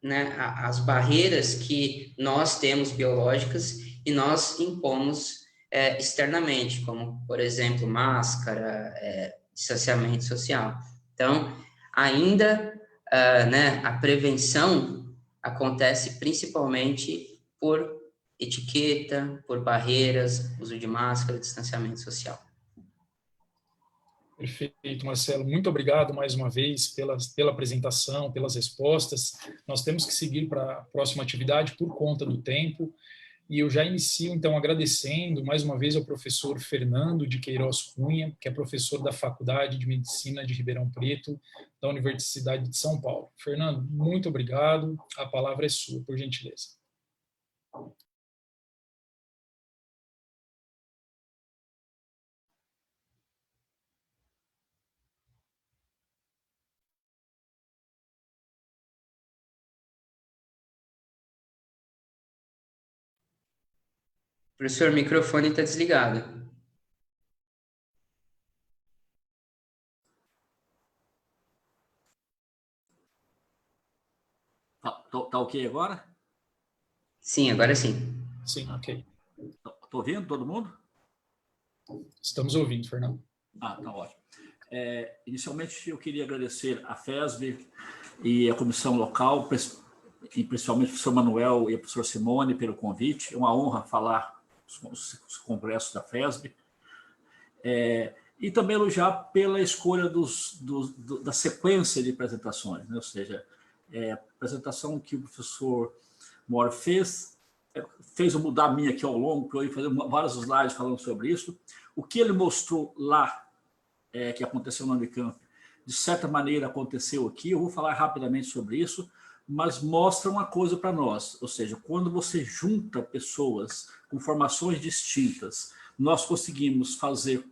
né, as barreiras que nós temos biológicas e nós impomos externamente, como, por exemplo, máscara, distanciamento social. Então, ainda né, a prevenção acontece principalmente por etiqueta, por barreiras, uso de máscara, distanciamento social. Perfeito, Marcelo. Muito obrigado mais uma vez pela apresentação, pelas respostas. Nós temos que seguir para a próxima atividade por conta do tempo. E eu já inicio, então, agradecendo mais uma vez ao professor Fernando de Queiroz Cunha, que é professor da Faculdade de Medicina de Ribeirão Preto, da Universidade de São Paulo. Fernando, muito obrigado. A palavra é sua, por gentileza. Professor, o microfone está desligado. Tá ok agora? Sim, agora sim. Sim, ok. Tô ouvindo todo mundo? Estamos ouvindo, Fernando. Tá ótimo. Inicialmente, eu queria agradecer a FESB e a comissão local, e principalmente o professor Manuel e a professora Simone pelo convite. É uma honra falar os congressos da FESB. E também elogiar pela escolha da sequência de apresentações, né? Ou seja, a apresentação que o professor Moro fez eu mudar a minha aqui ao longo, porque eu ia fazer vários slides falando sobre isso. O que ele mostrou lá, que aconteceu na Unicamp, de certa maneira aconteceu aqui. Eu vou falar rapidamente sobre isso, mas mostra uma coisa para nós, ou seja, quando você junta pessoas com formações distintas, nós conseguimos fazer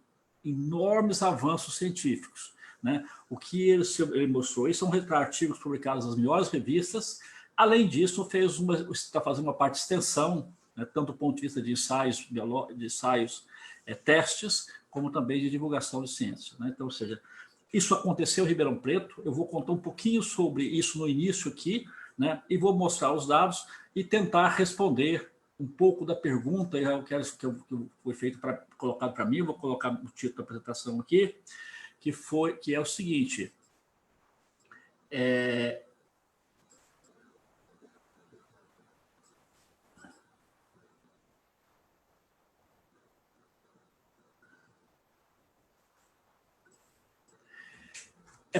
enormes avanços científicos, né? O que ele mostrou, isso são artigos publicados nas melhores revistas. Além disso, está fazendo uma parte de extensão, né, tanto do ponto de vista de ensaios, testes, como também de divulgação de ciência, né? Então, ou seja, isso aconteceu em Ribeirão Preto. Eu vou contar um pouquinho sobre isso no início aqui, né, e vou mostrar os dados e tentar responder um pouco da pergunta que foi feito colocado para mim. Vou colocar o título da apresentação aqui, que é o seguinte: é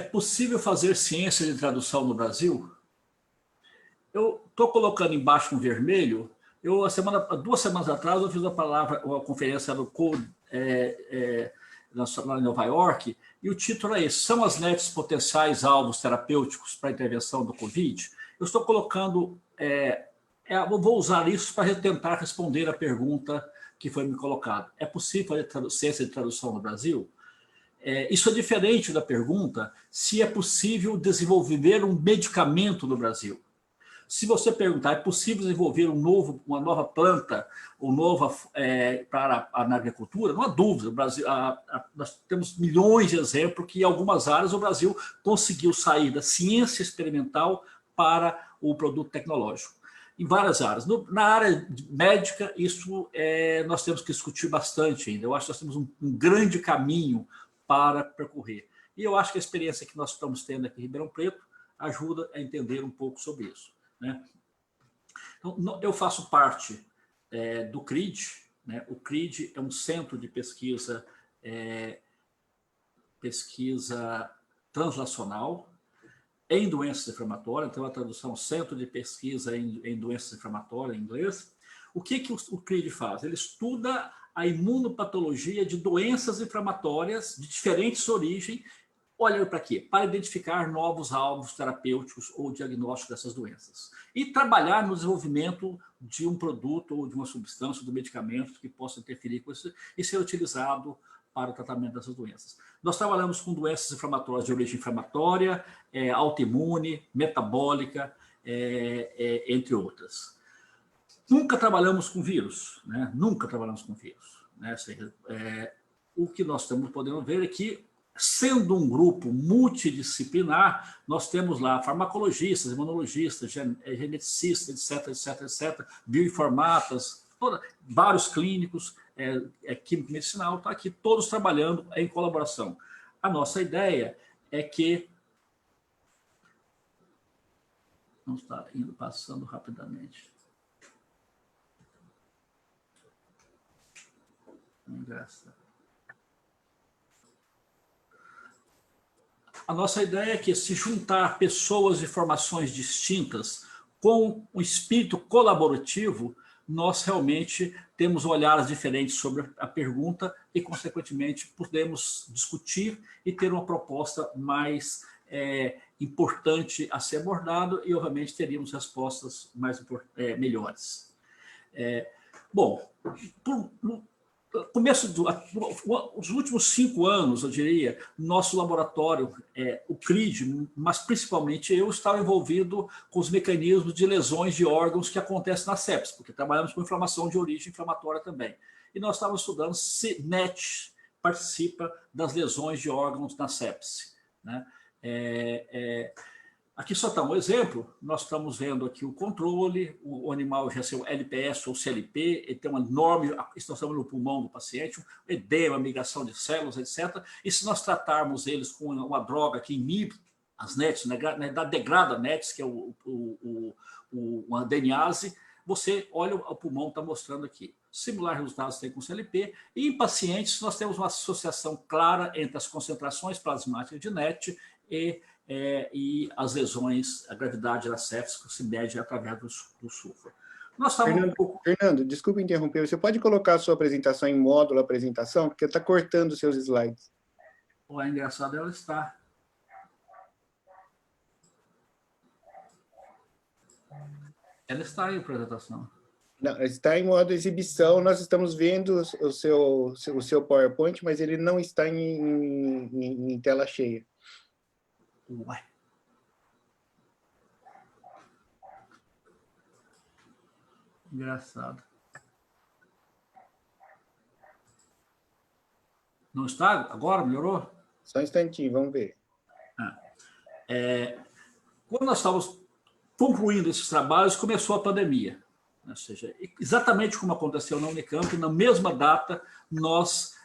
possível fazer ciência de tradução no Brasil? Eu estou colocando embaixo com vermelho. Duas semanas atrás, eu fiz uma conferência no Code, lá em Nova York, e o título é esse: são as NETs potenciais alvos terapêuticos para a intervenção do Covid? Eu estou colocando, eu vou usar isso para tentar responder a pergunta que foi me colocada. É possível fazer ciência de tradução no Brasil? Isso é diferente da pergunta se é possível desenvolver um medicamento no Brasil. Se você perguntar, é possível desenvolver uma nova planta ou para na agricultura? Não há dúvida. O Brasil, nós temos milhões de exemplos que, em algumas áreas, o Brasil conseguiu sair da ciência experimental para o produto tecnológico. Em várias áreas. Na área médica, isso nós temos que discutir bastante ainda. Eu acho que nós temos um grande caminho para percorrer. E eu acho que a experiência que nós estamos tendo aqui em Ribeirão Preto ajuda a entender um pouco sobre isso, né? Então, eu faço parte do CRID, né? O CRID é um centro de pesquisa translacional em doenças inflamatórias. Então, a tradução Centro de Pesquisa em Doenças Inflamatórias, em inglês. O que o CRID faz? Ele estuda a imunopatologia de doenças inflamatórias de diferentes origens. Olha para quê? Para identificar novos alvos terapêuticos ou diagnóstico dessas doenças. E trabalhar no desenvolvimento de um produto ou de uma substância, de medicamento que possa interferir com isso e ser utilizado para o tratamento dessas doenças. Nós trabalhamos com doenças inflamatórias de origem inflamatória, autoimune, metabólica, entre outras. Nunca trabalhamos com vírus, né? Nunca trabalhamos com vírus, né? O que nós estamos podendo ver é que, sendo um grupo multidisciplinar, nós temos lá farmacologistas, imunologistas, geneticistas, etc., bioinformatas, vários clínicos, químico medicinal, está aqui todos trabalhando em colaboração. A nossa ideia é que... Não está indo passando rapidamente. Engraçado. a nossa ideia é que se juntar pessoas de formações distintas com um espírito colaborativo, nós realmente temos olhares diferentes sobre a pergunta e, consequentemente, podemos discutir e ter uma proposta mais importante a ser abordada e, obviamente, teríamos respostas melhores. Bom, os últimos 5 anos, eu diria, nosso laboratório, o CRID, mas principalmente eu, estava envolvido com os mecanismos de lesões de órgãos que acontecem na sepsis, porque trabalhamos com inflamação de origem inflamatória também. E nós estávamos estudando se NET participa das lesões de órgãos na sepsis, né? Aqui só está um exemplo, nós estamos vendo aqui o controle, o animal já é o LPS ou CLP, ele tem uma enorme extensão no pulmão do paciente, um edema, migração de células, etc. E se nós tratarmos eles com uma droga que inibe as NETs, degrada NETs, que é uma DNase, você olha, o pulmão está mostrando aqui. Similar resultados tem com o CLP, e em pacientes nós temos uma associação clara entre as concentrações plasmáticas de NET e as lesões, a gravidade da sepsis que se mede através do sulfur. Fernando, desculpa interromper, você pode colocar a sua apresentação em módulo apresentação, porque está cortando os seus slides. É engraçado, ela está. Ela está aí, a apresentação. Não, está em modo exibição, nós estamos vendo o seu PowerPoint, mas ele não está em tela cheia. Ué. Engraçado. Não está? Agora melhorou? Só um instantinho, vamos ver. Quando nós estávamos concluindo esses trabalhos, começou a pandemia. Ou seja, exatamente como aconteceu na Unicamp, na mesma data,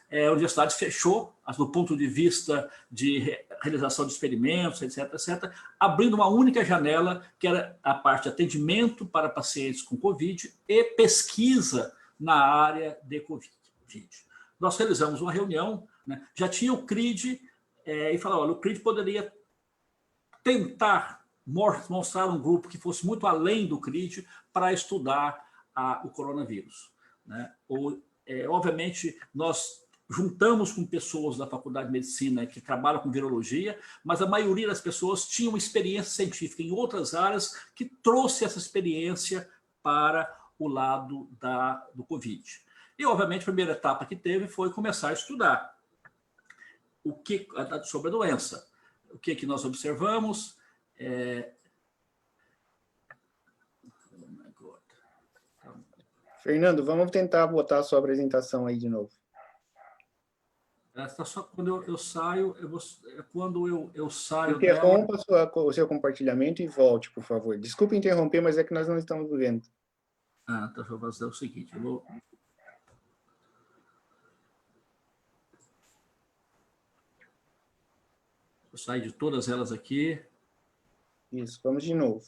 a universidade fechou, do ponto de vista de realização de experimentos, etc., abrindo uma única janela, que era a parte de atendimento para pacientes com Covid e pesquisa na área de Covid. Nós realizamos uma reunião, né, já tinha o CRID, e falou, olha, o CRID poderia tentar mostrar um grupo que fosse muito além do CRID para estudar o coronavírus, né? Obviamente, nós juntamos com pessoas da Faculdade de Medicina que trabalham com virologia, mas a maioria das pessoas tinham experiência científica em outras áreas que trouxe essa experiência para o lado do Covid. E, obviamente, a primeira etapa que teve foi começar a estudar sobre a doença. O que nós observamos? Fernando, vamos tentar botar a sua apresentação aí de novo. Só quando eu saio, quando eu saio. Interrompa o seu compartilhamento e volte, por favor. Desculpe interromper, mas é que nós não estamos vendo. Então eu vou fazer o seguinte, eu vou sair de todas elas aqui. Isso, vamos de novo.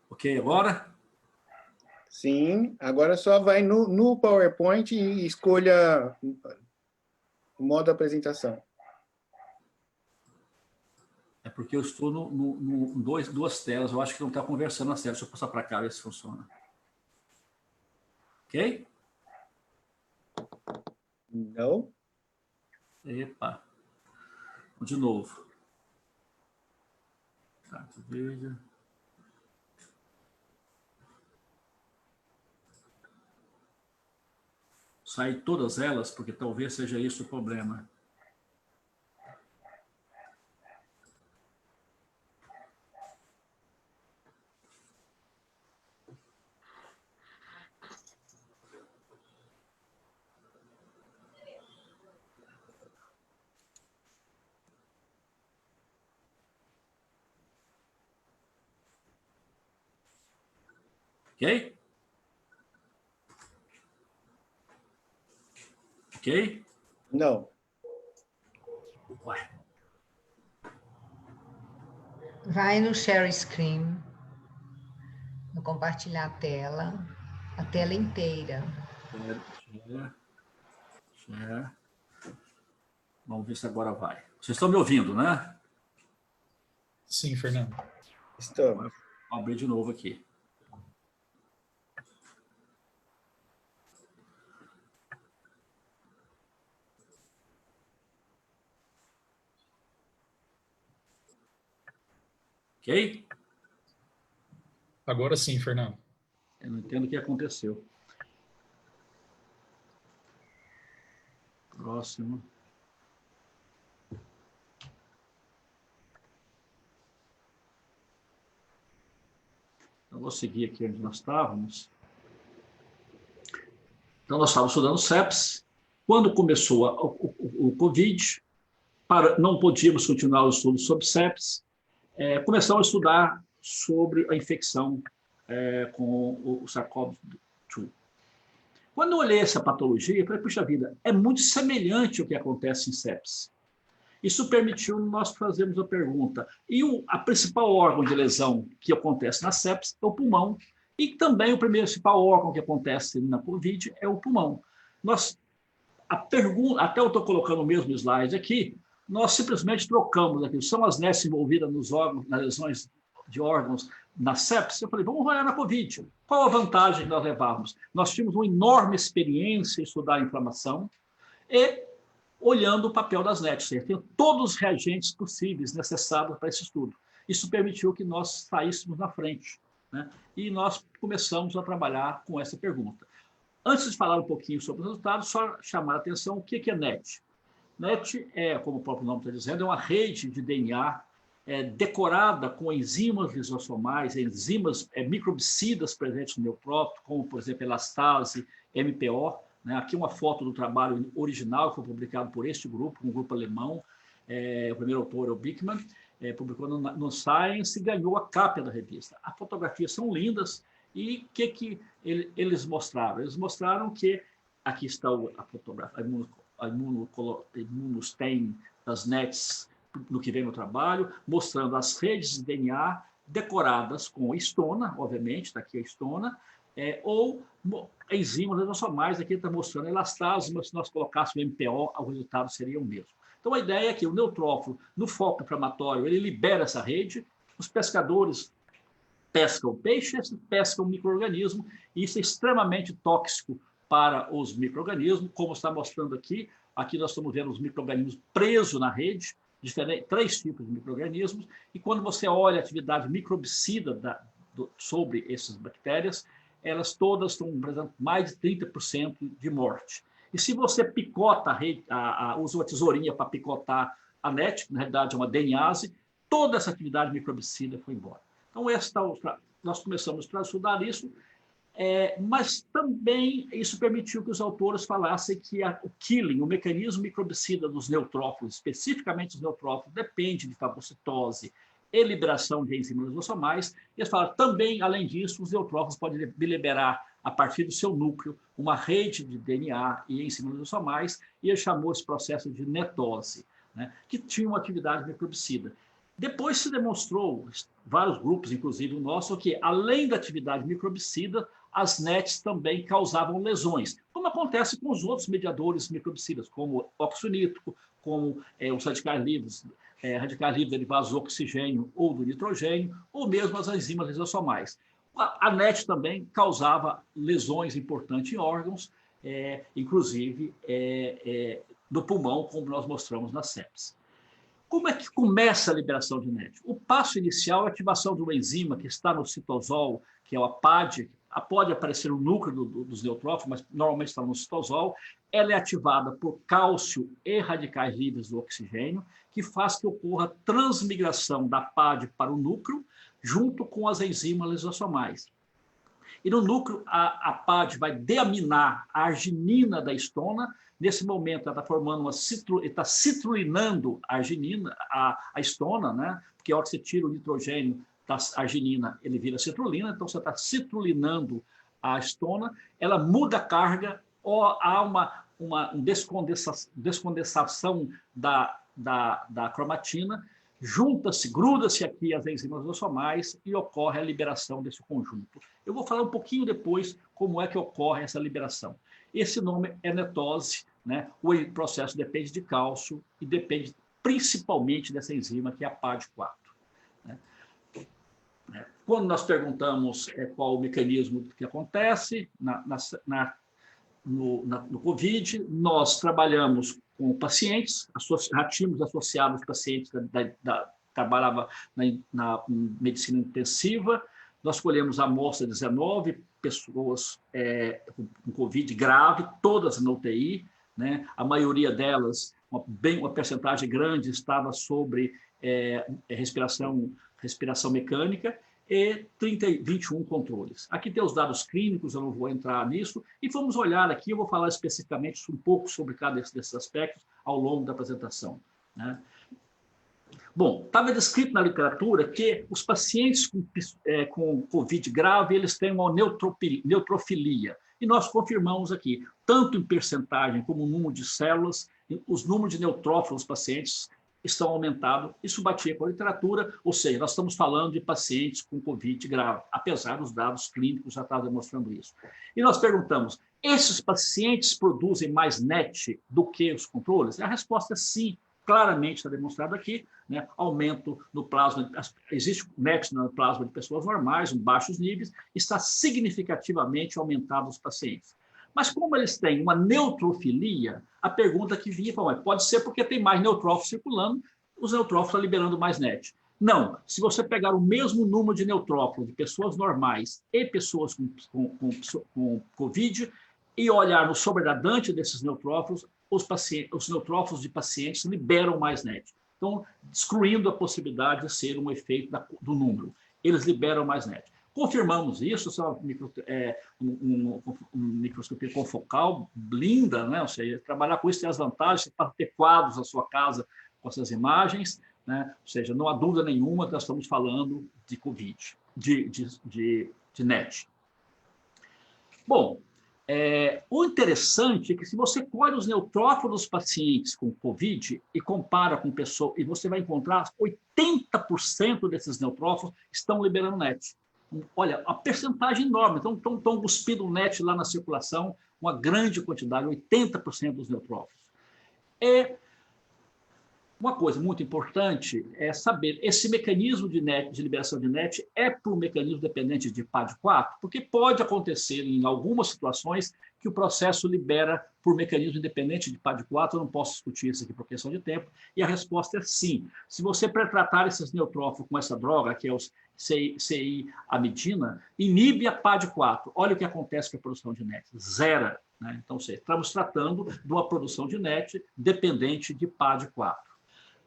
Ok, agora? Sim, agora só vai no PowerPoint e escolha o modo apresentação. É porque eu estou duas telas, eu acho que não está conversando as telas. Deixa eu passar para cá, ver se funciona. Ok? Não. Epa. De novo. Tá, vídeo. Sair todas elas, porque talvez seja isso o problema. Ok? Ok? Não. Ué. Vai no share screen, no compartilhar a tela inteira. Share. Vamos ver se agora vai. Vocês estão me ouvindo, né? Sim, Fernando. Estamos. Vou abrir de novo aqui. Ok? Agora sim, Fernando. Eu não entendo o que aconteceu. Próximo. Eu vou seguir aqui onde nós estávamos. Então, nós estávamos estudando sepsis. Quando começou o Covid, não podíamos continuar o estudo sobre sepsis. Começamos a estudar sobre a infecção com o SARS-CoV-2. Quando eu olhei essa patologia, eu falei, puxa vida, é muito semelhante ao que acontece em sepsis. Isso permitiu nós fazermos a pergunta, e a principal órgão de lesão que acontece na sepsis é o pulmão, e também o principal órgão que acontece na COVID é o pulmão. A pergunta, até eu estou colocando o mesmo slide aqui, nós simplesmente trocamos aqui, são as NETs envolvidas nos órgãos, nas lesões de órgãos na sepsis. Eu falei, vamos olhar na COVID. Qual a vantagem que nós levávamos? Nós tínhamos uma enorme experiência em estudar a inflamação e olhando o papel das NETs, tem todos os reagentes possíveis necessários para esse estudo. Isso permitiu que nós saíssemos na frente, né? E nós começamos a trabalhar com essa pergunta. Antes de falar um pouquinho sobre os resultados, só chamar a atenção o que é NET. NET é, como o próprio nome está dizendo, é uma rede de DNA decorada com enzimas lisossomais, enzimas microbicidas presentes no neutrófilo, como, por exemplo, elastase, MPO. Né? Aqui uma foto do trabalho original que foi publicado por este grupo, um grupo alemão. O primeiro autor é o Bickman, publicou no Science e ganhou a capa da revista. As fotografias são lindas e o que eles mostraram? Eles mostraram que, aqui está a fotografia, a imunostain das NETs, no que vem no trabalho, mostrando as redes de DNA decoradas com histona, obviamente, está aqui a histona, ou enzimas lisossomais, aqui está mostrando elastase, mas se nós colocássemos MPO, o resultado seria o mesmo. Então, a ideia é que o neutrófilo, no foco inflamatório, ele libera essa rede, os pescadores pescam peixe, pescam micro-organismo, e isso é extremamente tóxico para os micro-organismos, como está mostrando aqui. Aqui nós estamos vendo os micro-organismos presos na rede, três tipos de micro-organismos, e quando você olha a atividade microbicida sobre essas bactérias, elas todas estão apresentando mais de 30% de morte. E se você picota a rede, usa uma tesourinha para picotar a NET, que na realidade é uma DNase, toda essa atividade microbicida foi embora. Então, nós começamos a estudar isso, mas também isso permitiu que os autores falassem que o killing, o mecanismo microbicida dos neutrófilos, especificamente os neutrófilos, depende de fagocitose e liberação de enzimas lisossomais. E eles falaram também, além disso, os neutrófilos podem liberar, a partir do seu núcleo, uma rede de DNA e enzimas lisossomais, e ele chamou esse processo de netose, né, que tinha uma atividade microbicida. Depois se demonstrou, vários grupos, inclusive o nosso, que além da atividade microbicida, as NETs também causavam lesões, como acontece com os outros mediadores microbicidas, como o óxido nítrico, como os radicais livres derivados do oxigênio ou do nitrogênio, ou mesmo as enzimas lisossomais. A NET também causava lesões importantes em órgãos, inclusive do pulmão, como nós mostramos na sepsis. Como é que começa a liberação de NET? O passo inicial é a ativação de uma enzima que está no citosol, que é o APAD, pode aparecer no núcleo dos neutrófilos, mas normalmente está no citosol. Ela é ativada por cálcio e radicais livres do oxigênio, que faz que ocorra transmigração da PAD para o núcleo, junto com as enzimas lisossomais. E no núcleo, a PAD vai deaminar a arginina da histona. Nesse momento, ela está formando está citrulinando a arginina, a histona, né? Porque a hora que você tira o nitrogênio da arginina, ele vira citrulina, então você está citrulinando a histona, ela muda a carga, ou há uma descondensação da cromatina, junta-se, gruda-se aqui as enzimas lisossomais e ocorre a liberação desse conjunto. Eu vou falar um pouquinho depois como é que ocorre essa liberação. Esse nome é netose, né? O processo depende de cálcio e depende principalmente dessa enzima, que é a PAD4. Né? Quando nós perguntamos qual o mecanismo que acontece no COVID, nós trabalhamos com pacientes, tínhamos associados pacientes trabalhava na medicina intensiva, nós colhemos a amostra de 19 pessoas com COVID grave, todas na UTI, né? A maioria delas, uma percentagem grande, estava sobre respiração mecânica, e 21 controles. Aqui tem os dados clínicos, eu não vou entrar nisso, e vamos olhar aqui, eu vou falar especificamente um pouco sobre cada desses aspectos ao longo da apresentação. Né? Bom, estava descrito na literatura que os pacientes com COVID grave, eles têm uma neutrofilia, e nós confirmamos aqui, tanto em percentagem como número de células, os números de neutrófilos dos pacientes estão aumentados, isso batia com a literatura, ou seja, nós estamos falando de pacientes com COVID grave, apesar dos dados clínicos já estar demonstrando isso. E nós perguntamos, esses pacientes produzem mais NET do que os controles? E a resposta é sim, claramente está demonstrado aqui, né? Aumento no plasma, existe NET no plasma de pessoas normais, em baixos níveis, está significativamente aumentado nos pacientes. Mas como eles têm uma neutrofilia, a pergunta que vinha pode ser porque tem mais neutrófilos circulando, os neutrófilos estão liberando mais NET. Não, se você pegar o mesmo número de neutrófilos de pessoas normais e pessoas com COVID e olhar no sobredadante desses neutrófilos, os neutrófilos de pacientes liberam mais NET. Então, excluindo a possibilidade de ser um efeito do número. Eles liberam mais NET. Confirmamos isso, uma microscopia confocal linda, né? Ou seja, trabalhar com isso tem as vantagens para ter quadros na sua casa com essas imagens, né? Ou seja, não há dúvida nenhuma que nós estamos falando de COVID, de NET. Bom, o interessante é que se você colhe os neutrófilos dos pacientes com COVID e compara com pessoas, e você vai encontrar 80% desses neutrófilos estão liberando NET. Olha, a percentagem enorme, estão cuspindo o NET lá na circulação, uma grande quantidade, 80% dos neutrófilos. Uma coisa muito importante é saber, esse mecanismo de liberação de NET é por um mecanismo dependente de PAD4, porque pode acontecer em algumas situações que o processo libera por mecanismo independente de PAD4, eu não posso discutir isso aqui por questão de tempo, e a resposta é sim. Se você pretratar esses neutrófilos com essa droga, que é os CI-amidina, inibe a PAD4. Olha o que acontece com a produção de NET, zero. Né? Então, estamos tratando de uma produção de NET dependente de PAD4.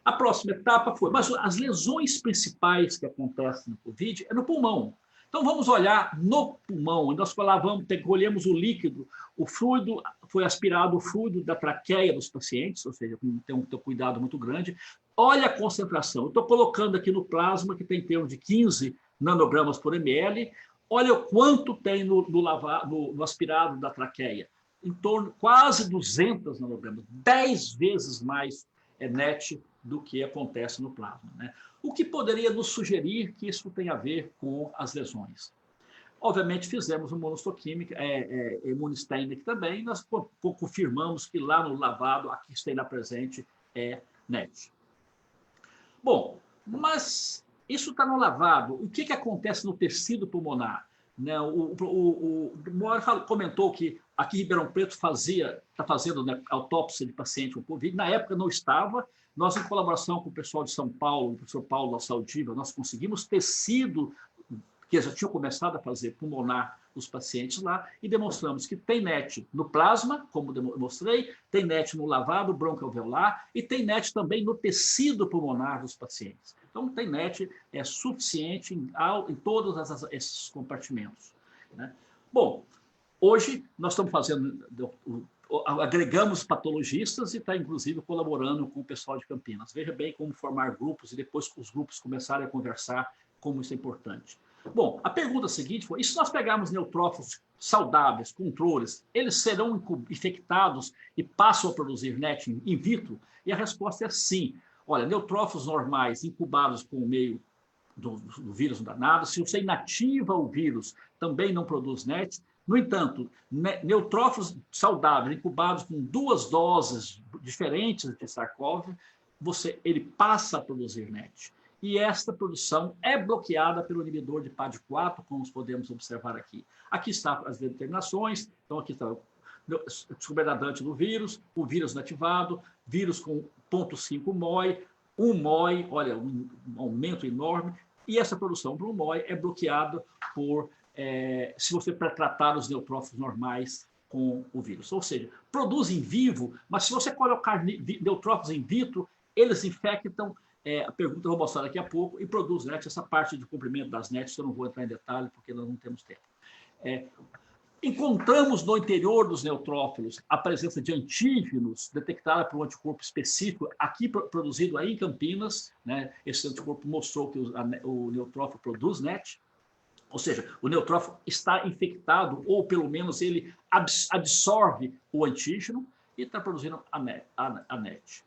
A próxima etapa foi, mas as lesões principais que acontecem no COVID é no pulmão. Então, vamos olhar no pulmão. Nós colhemos o líquido, o fluido, foi aspirado o fluido da traqueia dos pacientes, ou seja, tem um cuidado muito grande. Olha a concentração. Eu estou colocando aqui no plasma, que tem em torno de 15 nanogramas por ml. Olha o quanto tem no aspirado da traqueia. Em torno quase 200 nanogramas, 10 vezes mais NET do que acontece no plasma. Né? O que poderia nos sugerir que isso tem a ver com as lesões? Obviamente, fizemos uma imunostaining também, e nós confirmamos que lá no lavado, aqui está presente, é NET. Bom, mas isso está no lavado. O que acontece no tecido pulmonar? Né? O Moura comentou que aqui em Ribeirão Preto está fazendo, né, autópsia de paciente com Covid. Na época não estava. Nós, em colaboração com o pessoal de São Paulo, o professor Paulo da Saldiva, nós conseguimos tecido que já tinham começado a fazer pulmonar os pacientes lá e demonstramos que tem NET no plasma, como demonstrei, tem NET no lavado broncoalveolar e tem NET também no tecido pulmonar dos pacientes. Então, tem NET suficiente em todos esses compartimentos. Né? Bom, hoje nós estamos agregamos patologistas e está, inclusive, colaborando com o pessoal de Campinas. Veja bem como formar grupos e depois os grupos começarem a conversar, como isso é importante. Bom, a pergunta seguinte foi, e se nós pegarmos neutrófilos saudáveis, controles, eles serão infectados e passam a produzir NET in vitro? E a resposta é sim. Olha, neutrófilos normais incubados com o meio do vírus não dá nada. Se você inativa o vírus, também não produz NET. No entanto, neutrófilos saudáveis incubados com 2 doses diferentes de SARS-CoV ele passa a produzir NET. E esta produção é bloqueada pelo inibidor de PAD4, como podemos observar aqui. Aqui estão as determinações, então aqui está o superdadante do vírus, o vírus inativado, vírus com 0,5 MOI, 1 MOI, olha, um aumento enorme, e essa produção do 1 MOI é bloqueada se você tratar os neutrófilos normais com o vírus. Ou seja, produz em vivo, mas se você colocar neutrófilos in vitro, eles infectam, a pergunta eu vou mostrar daqui a pouco, e produz NET. Essa parte de comprimento das NETs eu não vou entrar em detalhe, porque nós não temos tempo. Encontramos no interior dos neutrófilos a presença de antígenos detectada por um anticorpo específico, aqui produzido aí em Campinas, né? Esse anticorpo mostrou que o neutrófilo produz NET, ou seja, o neutrófilo está infectado, ou pelo menos ele absorve o antígeno e está produzindo a NET.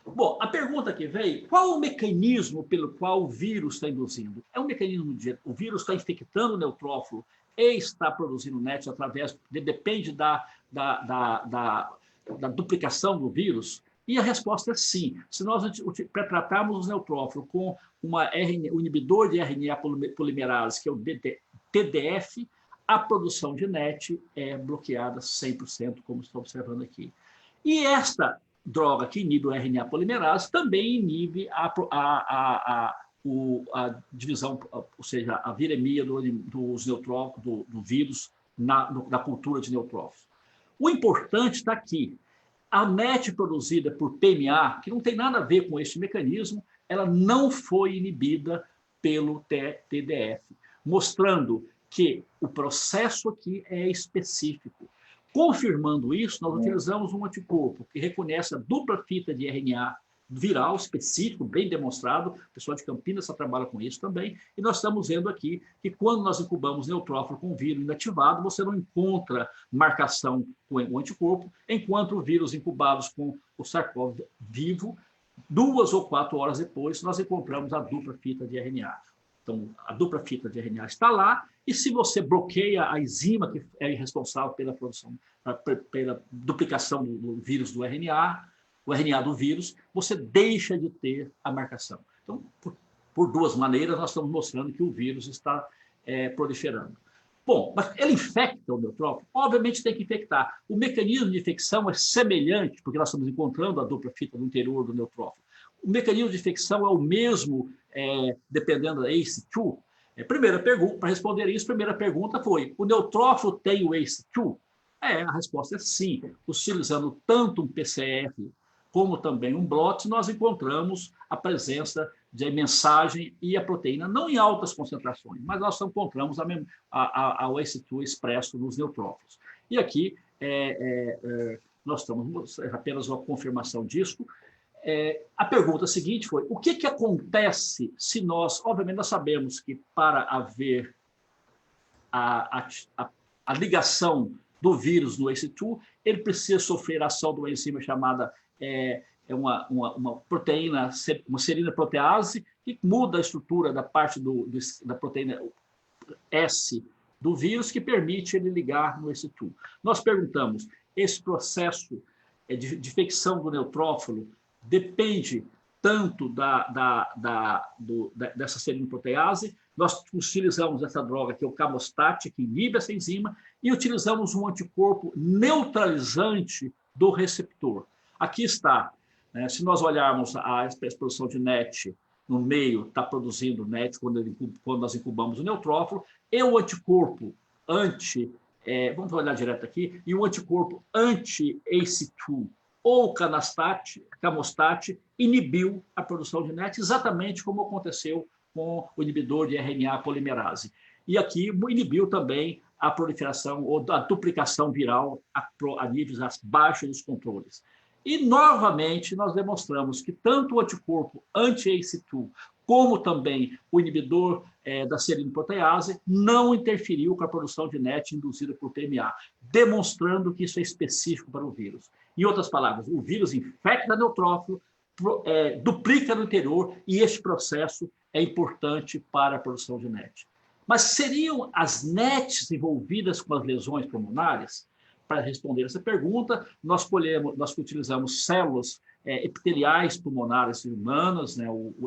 Bom, a pergunta que veio, qual o mecanismo pelo qual o vírus está induzindo? É um mecanismo o vírus está infectando o neutrófilo e está produzindo NET depende da duplicação do vírus? E a resposta é sim. Se nós tratarmos os neutrófilos com um inibidor de RNA polimerase, que é o TDF, a produção de NET é bloqueada 100%, como estou observando aqui. E esta droga que inibe o RNA polimerase também inibe a divisão, ou seja, a viremia dos neutrófilos, do vírus na cultura de neutrófilos. O importante está aqui. A NET produzida por PMA, que não tem nada a ver com este mecanismo, ela não foi inibida pelo TDF, mostrando que o processo aqui é específico. Confirmando isso, nós utilizamos um anticorpo que reconhece a dupla fita de RNA viral específico, bem demonstrado, o pessoal de Campinas só trabalha com isso também, e nós estamos vendo aqui que quando nós incubamos neutrófilo com vírus inativado, você não encontra marcação com o anticorpo, enquanto o vírus incubados com o SARS-CoV vivo, 2 ou 4 horas depois, nós encontramos a dupla fita de RNA. Então, a dupla fita de RNA está lá, e se você bloqueia a enzima que é responsável pela produção, pela duplicação do vírus do RNA, o RNA do vírus, você deixa de ter a marcação. Então, por duas maneiras, nós estamos mostrando que o vírus está proliferando. Bom, mas ele infecta o neutrófilo? Obviamente tem que infectar. O mecanismo de infecção é semelhante, porque nós estamos encontrando a dupla fita no interior do neutrófilo. O mecanismo de infecção é o mesmo, dependendo da ACE2. Para responder isso, a primeira pergunta foi, o neutrófilo tem o ACE2? A resposta é sim. Utilizando tanto um PCR como também um blot, nós encontramos a presença de mensagem e a proteína, não em altas concentrações, mas nós encontramos o ACE2 expresso nos neutrófilos. E aqui nós estamos apenas uma confirmação disso. A pergunta seguinte foi, o que acontece se nós, obviamente nós sabemos que para haver a ligação do vírus no ACE2, ele precisa sofrer a ação de uma enzima chamada uma proteína, uma serina protease, que muda a estrutura da parte da proteína S do vírus, que permite ele ligar no ACE2. Nós perguntamos, esse processo de infecção do neutrófilo depende tanto dessa serina protease, nós utilizamos essa droga, que é o Camostat, que inibe essa enzima, e utilizamos um anticorpo neutralizante do receptor. Aqui está, né? Se nós olharmos a exposição de NET no meio, está produzindo NET quando nós incubamos o neutrófilo, e o anticorpo vamos olhar direto aqui, e o anticorpo anti-ACE2 ou Camostat inibiu a produção de NET, exatamente como aconteceu com o inibidor de RNA polimerase. E aqui inibiu também a proliferação ou a duplicação viral a níveis abaixo dos controles. E, novamente, nós demonstramos que tanto o anticorpo anti-ACE2 como também o inibidor da serina protease não interferiu com a produção de NET induzida por PMA, demonstrando que isso é específico para o vírus. Em outras palavras, o vírus infecta neutrófilo, duplica no interior, e este processo é importante para a produção de NET. Mas seriam as NETs envolvidas com as lesões pulmonares? Para responder essa pergunta, nós utilizamos células epiteliais pulmonares humanas, né,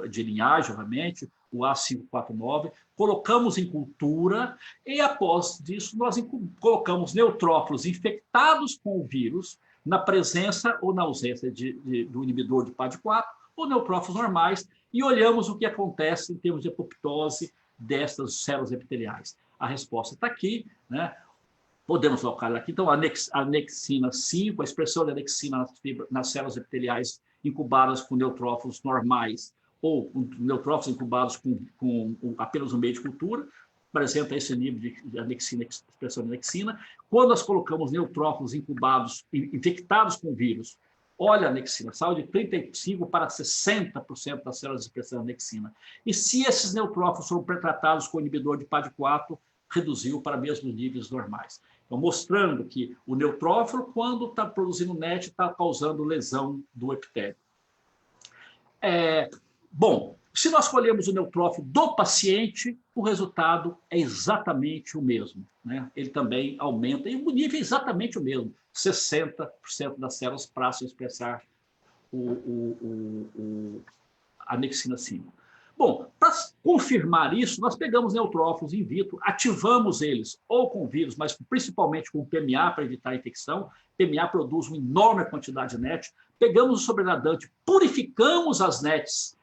de linhagem, obviamente, o A549, colocamos em cultura e, após disso, nós colocamos neutrófilos infectados com o vírus na presença ou na ausência do inibidor de PAD4 ou neutrófilos normais e olhamos o que acontece em termos de apoptose destas células epiteliais. A resposta está aqui, né? Podemos colocar aqui, então, a anexina 5, a expressão de anexina nas células epiteliais incubadas com neutrófilos normais ou neutrófilos incubados com apenas um meio de cultura, apresenta esse nível de anexina, expressão de anexina. Quando nós colocamos neutrófilos incubados, infectados com vírus, olha a anexina, saiu de 35% para 60% das células de expressão de anexina. E se esses neutrófilos foram pré-tratados com inibidor de PAD4, reduziu para mesmos níveis normais. Então, mostrando que o neutrófilo, quando está produzindo NET, está causando lesão do epitélio. Bom, se nós colhemos o neutrófilo do paciente, o resultado é exatamente o mesmo, né? Ele também aumenta, e o nível é exatamente o mesmo. 60% das células passam a expressar a anexina 5. Bom, para confirmar isso, nós pegamos neutrófilos in vitro, ativamos eles ou com vírus, mas principalmente com PMA para evitar a infecção. PMA produz uma enorme quantidade de NET. Pegamos o sobrenadante, purificamos as NETs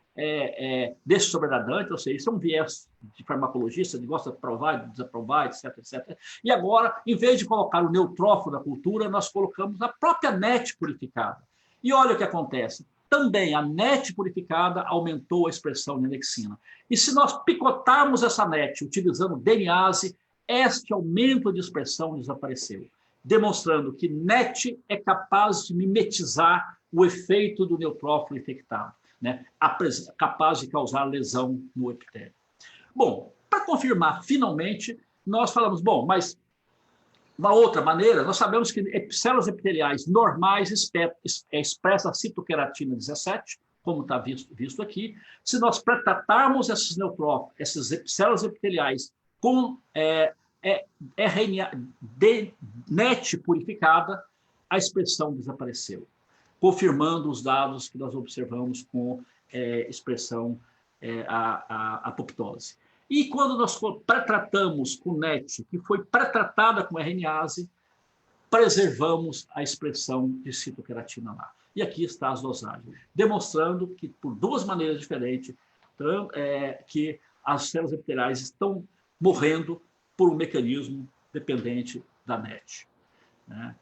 desse sobrenadante, ou seja, isso é um viés de farmacologista, ele gosta de provar, de desaprovar, etc, etc. E agora, em vez de colocar o neutrófilo na cultura, nós colocamos a própria NET purificada. E olha o que acontece. Também a NET purificada aumentou a expressão de anexina. E se nós picotarmos essa NET utilizando DNase, este aumento de expressão desapareceu, demonstrando que NET é capaz de mimetizar o efeito do neutrófilo infectado, né? Capaz de causar lesão no epitélio. Bom, para confirmar, finalmente, nós falamos, bom, mas uma outra maneira, nós sabemos que células epiteliais normais expressam a citoqueratina 17, como está visto aqui. Se nós pré-tratarmos esses neutrófilos, essas células epiteliais com RNA NET purificada, a expressão desapareceu, confirmando os dados que nós observamos com expressão a apoptose. E quando nós pré-tratamos com NET, que foi pré-tratada com RNase, preservamos a expressão de citoqueratina lá. E aqui está as dosagens, demonstrando que, por duas maneiras diferentes, que as células epiteliais estão morrendo por um mecanismo dependente da NET, né?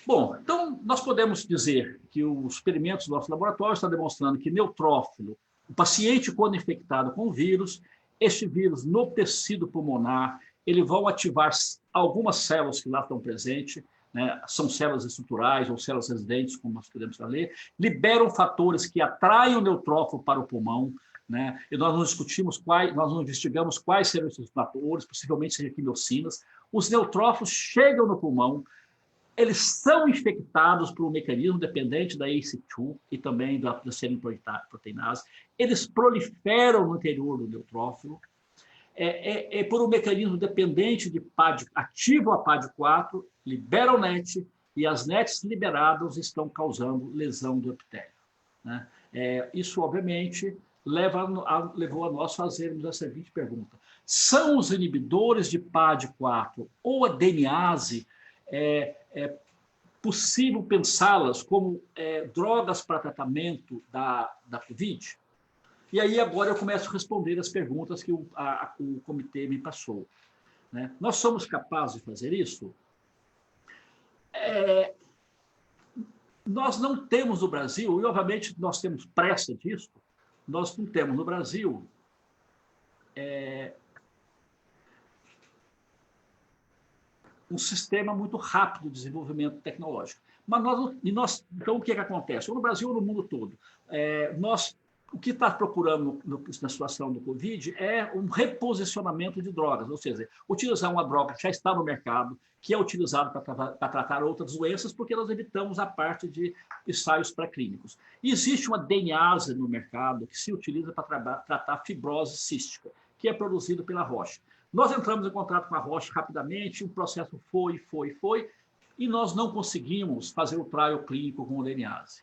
Bom, então, nós podemos dizer que os experimentos do nosso laboratório estão demonstrando que neutrófilo, o paciente, quando infectado com o vírus, este vírus no tecido pulmonar, ele vai ativar algumas células que lá estão presentes, né? São células estruturais ou células residentes, como nós podemos ler, liberam fatores que atraem o neutrófilo para o pulmão, né? E nós não discutimos nós não investigamos quais serão esses fatores, possivelmente sejam quimiocinas. Os neutrófilos chegam no pulmão, eles são infectados por um mecanismo dependente da ACE2 e também da serina-proteinase. Eles proliferam no interior do neutrófilo. Por um mecanismo dependente de ativam a PAD4, liberam NET, e as NETs liberadas estão causando lesão do epitélio, né? Isso, obviamente, levou a nós fazermos a seguinte pergunta. São os inibidores de PAD4 ou a DNase possível pensá-las como drogas para tratamento da Covid? E aí agora eu começo a responder as perguntas que o comitê me passou, né? Nós somos capazes de fazer isso? Nós não temos no Brasil, e obviamente nós temos pressa disso, nós não temos no Brasil um sistema muito rápido de desenvolvimento tecnológico. Mas então, o que acontece? Ou no Brasil ou no mundo todo, o que está procurando na situação do Covid é um reposicionamento de drogas, ou seja, utilizar uma droga que já está no mercado, que é utilizada para tratar outras doenças, porque nós evitamos a parte de ensaios pré-clínicos. Existe uma DNase no mercado que se utiliza para tratar fibrose cística, que é produzido pela Roche. Nós entramos em contato com a Roche rapidamente, o processo foi, e nós não conseguimos fazer o trial clínico com o DNase.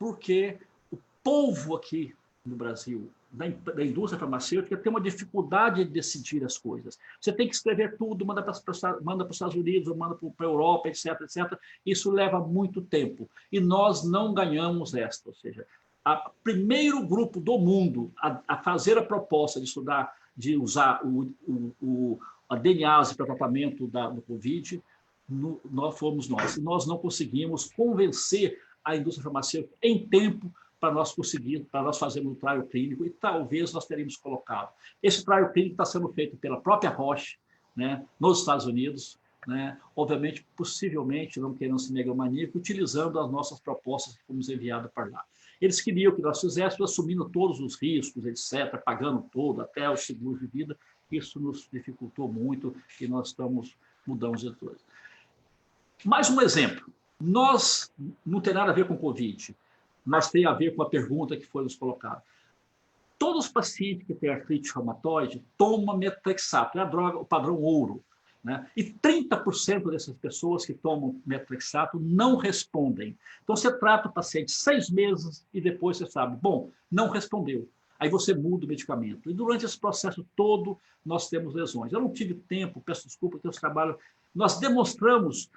porque o povo aqui no Brasil, da indústria farmacêutica, tem uma dificuldade de decidir as coisas. Você tem que escrever tudo, manda para os Estados Unidos, manda para a Europa, etc, etc. Isso leva muito tempo. E nós não ganhamos esta. Ou seja, o primeiro grupo do mundo a fazer a proposta de estudar, de usar a DNase para tratamento do Covid, nós fomos nós. E nós não conseguimos convencer a indústria farmacêutica em tempo para nós fazermos um trial clínico, e talvez nós teríamos colocado. Esse trial clínico está sendo feito pela própria Roche, né, nos Estados Unidos, né, obviamente, possivelmente, não querendo se megalomaníaco, utilizando as nossas propostas que fomos enviadas para lá. Eles queriam que nós fizéssemos, assumindo todos os riscos, etc., pagando todo, até os seguros de vida. Isso nos dificultou muito e nós mudamos de coisa. Mais um exemplo. Nós não tem nada a ver com Covid, mas tem a ver com a pergunta que foi nos colocada. Todos os pacientes que têm artrite reumatoide tomam methotrexato, é a droga, o padrão ouro, né? E 30% dessas pessoas que tomam methotrexato não respondem. Então, você trata o paciente 6 meses e depois você sabe, bom, não respondeu. Aí você muda o medicamento. E durante esse processo todo, nós temos lesões. Eu não tive tempo, peço desculpa, que eu trabalho. Nós demonstramos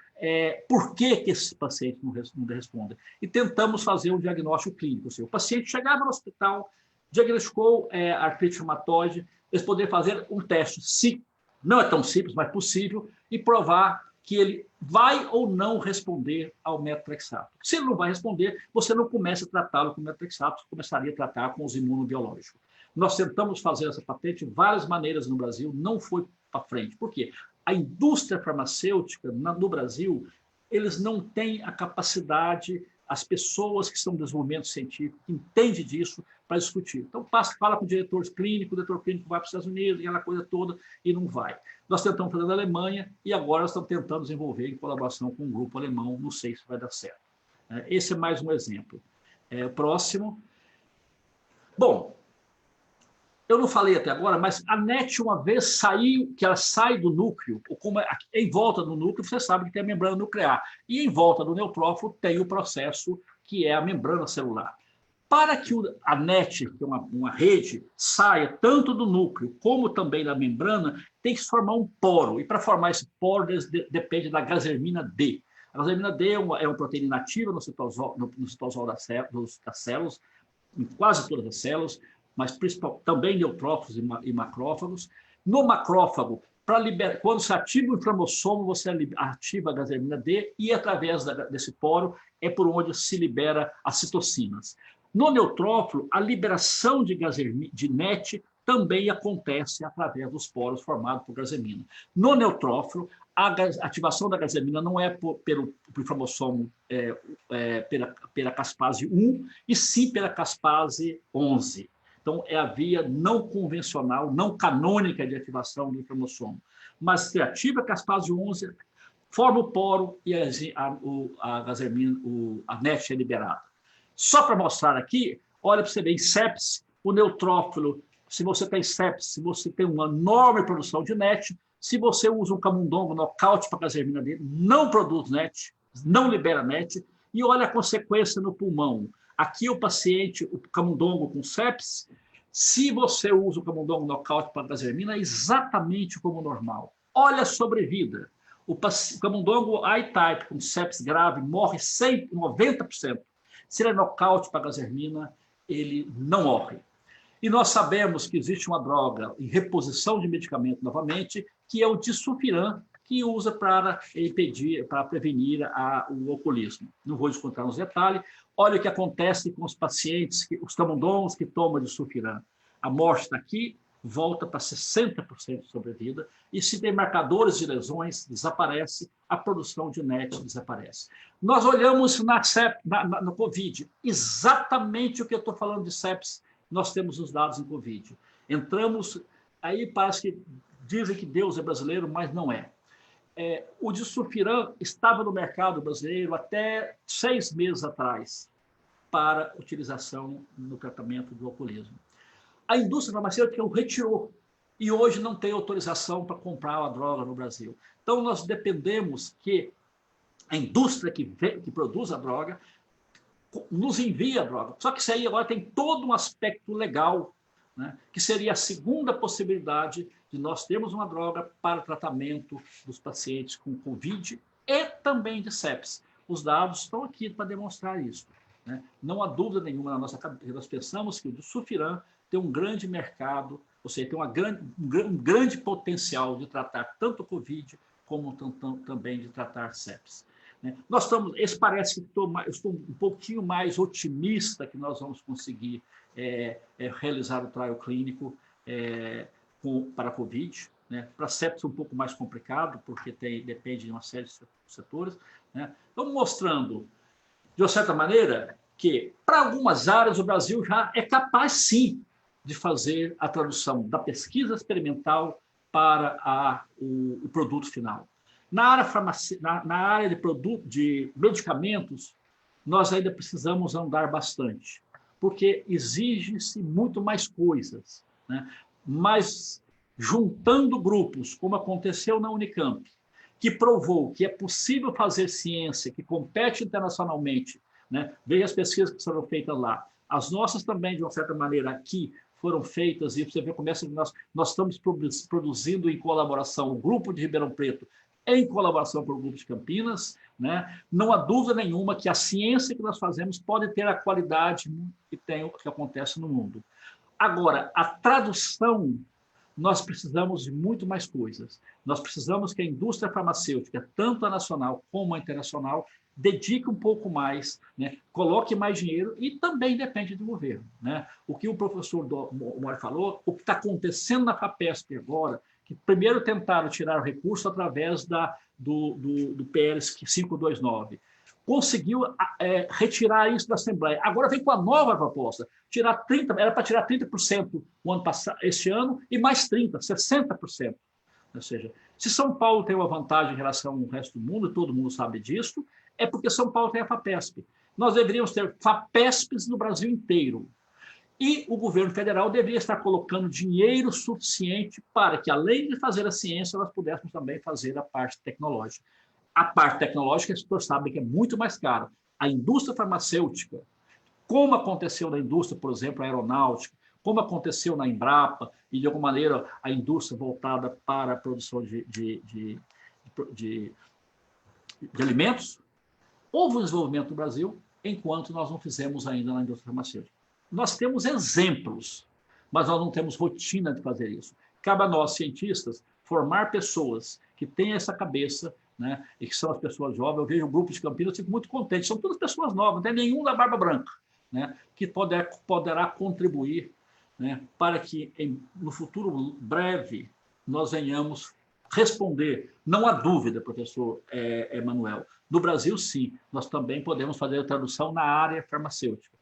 por que esses pacientes não respondem. E tentamos fazer um diagnóstico clínico. Ou seja, o paciente chegava no hospital, diagnosticou artrite reumatoide, eles poderiam fazer um teste, se não é tão simples, mas possível, e provar que ele vai ou não responder ao methotrexato. Se ele não vai responder, você não começa a tratá-lo com methotrexato, você começaria a tratar com os imunobiológicos. Nós tentamos fazer essa patente de várias maneiras no Brasil, não foi para frente. Por quê? A indústria farmacêutica no Brasil, eles não têm a capacidade, as pessoas que estão no desenvolvimento científico, que entendem disso, para discutir. Então, fala com o diretor clínico vai para os Estados Unidos, e aquela coisa toda, e não vai. Nós tentamos fazer na Alemanha, e agora nós estamos tentando desenvolver em colaboração com um grupo alemão, não sei se vai dar certo. Esse é mais um exemplo. Próximo. Bom, eu não falei até agora, mas a NET, uma vez que ela sai do núcleo, ou como em volta do núcleo, você sabe que tem a membrana nuclear. E em volta do neutrófilo tem o processo que é a membrana celular. Para que a NET, que é uma rede, saia tanto do núcleo como também da membrana, tem que se formar um poro. E para formar esse poro depende da gazermina D. A gazermina D é uma proteína nativa no citosol das células, em quase todas as células, mas também neutrófilos e macrófagos. No macrófago, quando se ativa o inflamossomo, você ativa a gazermina D e, através desse poro, é por onde se libera as citocinas. No neutrófilo, a liberação de NET também acontece através dos poros formados por gazemina. No neutrófilo, a ativação da gazemina não é pelo inflamossomo, pela caspase 1, e sim pela caspase 11. Então, é a via não convencional, não canônica de ativação do inflamossomo. Mas se ativa a caspase 11, forma o poro e a NET é liberada. Só para mostrar aqui, olha para você ver, em sepsis, o neutrófilo, se você tem sepsis, se você tem uma enorme produção de NET, se você usa um camundongo nocaute para a gazermina dele, não produz NET, não libera NET, e olha a consequência no pulmão. Aqui o paciente, o camundongo com sepsis, se você usa o camundongo nocaute para a gazermina, é exatamente como normal. Olha a sobrevida. O camundongo I-type com sepsis grave morre 90%. Se ele é nocaute para a gazermina, ele não morre. E nós sabemos que existe uma droga em reposição de medicamento novamente, que é o disulfiram, que usa para prevenir o alcoolismo. Não vou descontar nos detalhes. Olha o que acontece com os pacientes, os camundongos que tomam disulfiram. A morte está aqui, volta para 60% de sobrevida, e se tem marcadores de lesões, desaparece, a produção de NET desaparece. Nós olhamos no Covid, exatamente o que eu estou falando de sepsis, nós temos os dados em Covid. Entramos, aí parece que dizem que Deus é brasileiro, mas não é. O disulfiram estava no mercado brasileiro até 6 meses atrás para utilização no tratamento do alcoolismo. A indústria farmacêutica o retirou e hoje não tem autorização para comprar a droga no Brasil. Então, nós dependemos que a indústria que produz a droga nos envia a droga. Só que isso aí agora tem todo um aspecto legal, né, que seria a segunda possibilidade de nós termos uma droga para tratamento dos pacientes com Covid e também de sepsis. Os dados estão aqui para demonstrar isso, né? Não há dúvida nenhuma na nossa cabeça. Nós pensamos que o Sulfiram tem um grande mercado, ou seja, tem um grande potencial de tratar tanto Covid como também de tratar sepsis. Nós estamos, parece que eu estou um pouquinho mais otimista que nós vamos conseguir realizar o trial clínico para a Covid, né? Para sepsis um pouco mais complicado, porque depende de uma série de setores, né? Estamos mostrando, de uma certa maneira, que para algumas áreas o Brasil já é capaz, sim, de fazer a tradução da pesquisa experimental para o produto final. Na área de medicamentos, nós ainda precisamos andar bastante, porque exige-se muito mais coisas, né? Mas, juntando grupos, como aconteceu na Unicamp, que provou que é possível fazer ciência, que compete internacionalmente, né? Veja as pesquisas que foram feitas lá. As nossas também, de uma certa maneira, aqui foram feitas, e você vê como nós estamos produzindo em colaboração o Grupo de Ribeirão Preto, em colaboração com o Grupo de Campinas, né? Não há dúvida nenhuma que a ciência que nós fazemos pode ter a qualidade que acontece no mundo. Agora, a tradução, nós precisamos de muito mais coisas. Nós precisamos que a indústria farmacêutica, tanto a nacional como a internacional, dedique um pouco mais, né? Coloque mais dinheiro e também depende do governo, né? O que o professor Mori falou, o que está acontecendo na FAPESP agora, que primeiro tentaram tirar o recurso através do PL 529. Conseguiu retirar isso da Assembleia. Agora vem com a nova proposta. Era para tirar 30% este ano e mais 30%, 60%. Ou seja, se São Paulo tem uma vantagem em relação ao resto do mundo, todo mundo sabe disso, é porque São Paulo tem a FAPESP. Nós deveríamos ter FAPESPs no Brasil inteiro. E o governo federal deveria estar colocando dinheiro suficiente para que, além de fazer a ciência, nós pudéssemos também fazer a parte tecnológica. A parte tecnológica, as pessoas sabem que é muito mais cara. A indústria farmacêutica, como aconteceu na indústria, por exemplo, aeronáutica, como aconteceu na Embrapa, e, de alguma maneira, a indústria voltada para a produção de alimentos, houve um desenvolvimento no Brasil, enquanto nós não fizemos ainda na indústria farmacêutica. Nós temos exemplos, mas nós não temos rotina de fazer isso. Cabe a nós, cientistas, formar pessoas que têm essa cabeça, né, e que são as pessoas jovens. Eu vejo o grupo de Campinas, eu fico muito contente. São todas pessoas novas, não tem nenhum da barba branca, né, que poderá contribuir, né, para que, no futuro breve, nós venhamos responder. Não há dúvida, professor Emanuel. No Brasil, sim, nós também podemos fazer a tradução na área farmacêutica.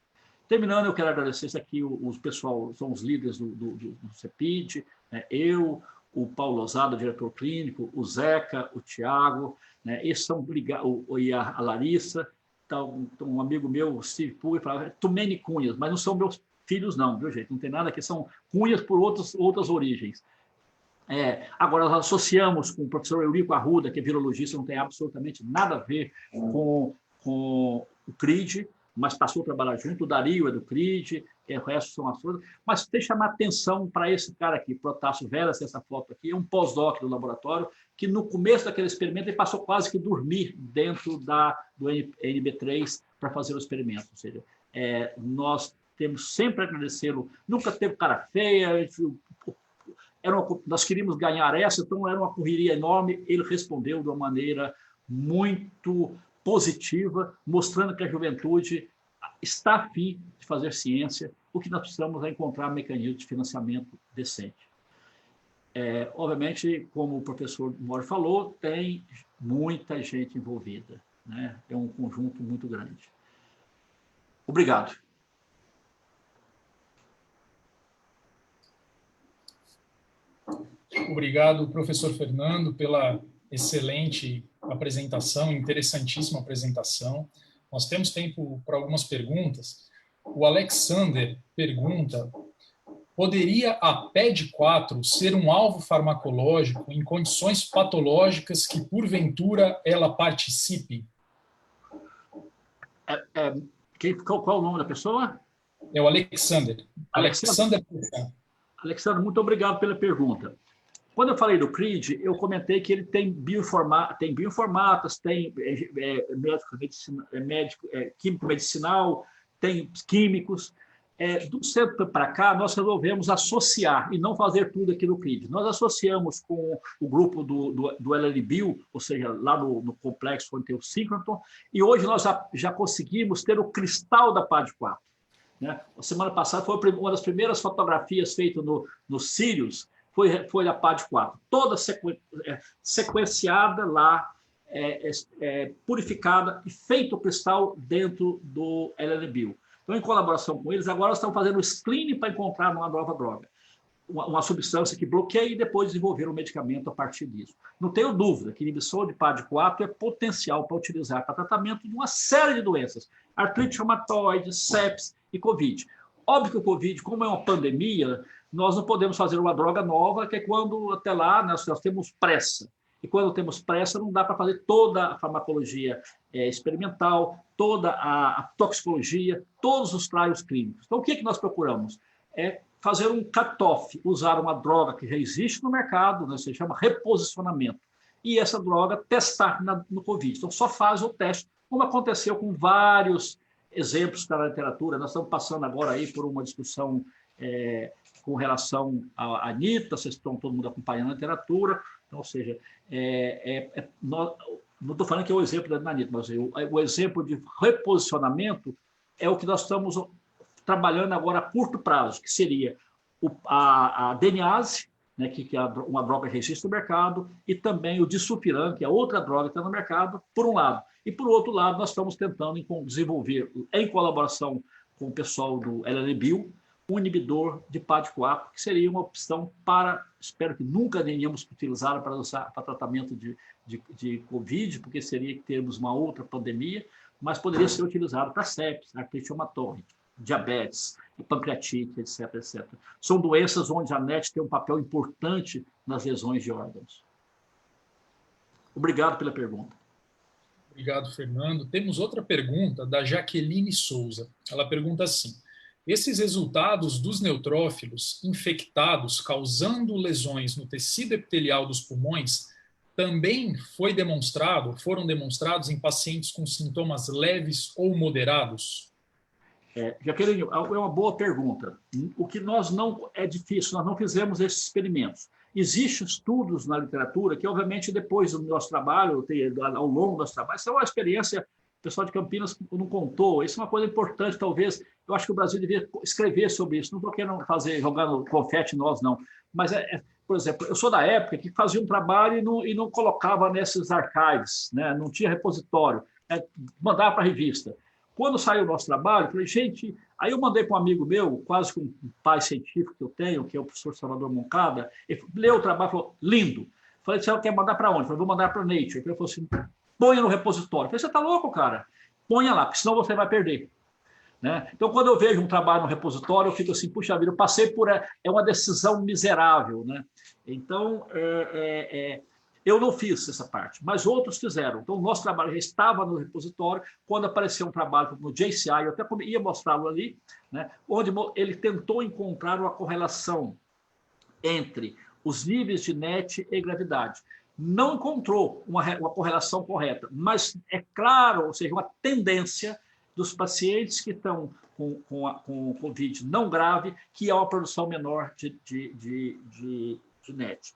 Terminando, eu quero agradecer isso aqui, os pessoal, são os líderes do CEPID, né, eu, o Paulo Lozada, diretor clínico, o Zeca, o Tiago, né, esses são ligados, e a Larissa, tá, um amigo meu, o Steve Pui, falava, Tumene Cunhas, mas não são meus filhos não, viu, gente? Não tem nada aqui, são Cunhas por outras origens. Agora, nós associamos com o professor Eurico Arruda, que é virologista, não tem absolutamente nada a ver com o CRID, mas passou a trabalhar junto, o Dario é do CRID, o resto são as outras. Mas tem que chamar atenção para esse cara aqui, Protásio Veras, essa foto aqui, é um pós-doc do laboratório, que no começo daquele experimento ele passou quase que dormir dentro do NB3 para fazer o experimento. Ou seja, nós temos sempre a agradecê-lo, nunca teve cara feia, nós queríamos ganhar essa, então era uma correria enorme, ele respondeu de uma maneira muito positiva, mostrando que a juventude está a fim de fazer ciência. O que nós precisamos é encontrar mecanismos de financiamento decente. Obviamente, como o professor Mori falou, tem muita gente envolvida, né? É um conjunto muito grande. Obrigado. Obrigado, professor Fernando, pela excelente apresentação, interessantíssima apresentação. Nós temos tempo para algumas perguntas. O Alexander pergunta: poderia a PED4 ser um alvo farmacológico em condições patológicas que, porventura, ela participe? Qual é o nome da pessoa? É o Alexander. Alexander, muito obrigado pela pergunta. Quando eu falei do CRID, eu comentei que ele tem bioinformatas, tem químico medicinal, tem químicos. Do centro para cá, nós resolvemos associar e não fazer tudo aqui no CRID. Nós associamos com o grupo do LLBio, ou seja, lá no complexo onde tem o Synchrotron, e hoje nós já conseguimos ter o cristal da PAD4. Né? A semana passada foi uma das primeiras fotografias feitas no Sirius, foi a PAD4, toda sequenciada lá, purificada e feito o cristal dentro do LLBio. Então, em colaboração com eles, agora nós estamos fazendo o screening para encontrar uma nova droga, uma substância que bloqueia e depois desenvolver um medicamento a partir disso. Não tenho dúvida que a inibição de PAD4 é potencial para utilizar para tratamento de uma série de doenças, artrite reumatoide, sepsis e Covid. Óbvio que o Covid, como é uma pandemia, nós não podemos fazer uma droga nova, que é quando até lá nós temos pressa. E quando temos pressa, não dá para fazer toda a farmacologia experimental, toda a toxicologia, todos os trials clínicos. Então, o que nós procuramos? É fazer um cut-off, usar uma droga que já existe no mercado, né, se chama reposicionamento, e essa droga testar no Covid. Então, só faz o teste, como aconteceu com vários exemplos da literatura. Nós estamos passando agora aí por uma discussão com relação à Anitta, vocês estão todo mundo acompanhando a literatura, então, ou seja, não estou falando que é o exemplo da Anitta, mas o exemplo de reposicionamento é o que nós estamos trabalhando agora a curto prazo, que seria a DNase, né, que é uma droga que existe no mercado, e também o disulfiram, que é outra droga que está no mercado, por um lado. E, por outro lado, nós estamos tentando desenvolver, em colaboração com o pessoal do LLBio, um inibidor de PAD4, que seria uma opção para, espero que nunca tenhamos utilizado para usar para tratamento de Covid, porque seria que termos uma outra pandemia, mas poderia ser utilizado para sepsis, artrite reumatoide, diabetes, pancreatite, etc, etc. São doenças onde a NET tem um papel importante nas lesões de órgãos. Obrigado pela pergunta. Obrigado, Fernando. Temos outra pergunta da Jaqueline Souza. Ela pergunta assim: esses resultados dos neutrófilos infectados causando lesões no tecido epitelial dos pulmões também foram demonstrados em pacientes com sintomas leves ou moderados? Jaqueline, é uma boa pergunta. O que nós não... É difícil, nós não fizemos esses experimentos. Existem estudos na literatura que, obviamente, depois do nosso trabalho, ao longo do nosso trabalho, isso é uma experiência, o pessoal de Campinas não contou, isso é uma coisa importante, talvez, eu acho que o Brasil devia escrever sobre isso, não estou querendo jogar no confete nós, não, mas, por exemplo, eu sou da época que fazia um trabalho e não colocava nesses archives, né? Não tinha repositório, mandava para a revista. Quando saiu o nosso trabalho, eu falei, gente... Aí eu mandei para um amigo meu, quase um pai científico que eu tenho, que é o professor Salvador Moncada, ele leu o trabalho e falou, lindo. Falei, você quer mandar para onde? Eu falei, vou mandar para Nature. Ele falou assim, ponha no repositório. Eu falei, você está louco, cara? Ponha lá, porque senão você vai perder. Né? Então, quando eu vejo um trabalho no repositório, eu fico assim, puxa vida, eu passei por... É uma decisão miserável. Né? Então, eu não fiz essa parte, mas outros fizeram. Então, o nosso trabalho já estava no repositório. Quando apareceu um trabalho no JCI, eu até ia mostrá-lo ali, né, onde ele tentou encontrar uma correlação entre os níveis de NET e gravidade. Não encontrou uma correlação correta, mas é claro, ou seja, uma tendência dos pacientes que estão com Covid não grave, que há uma produção menor de NET.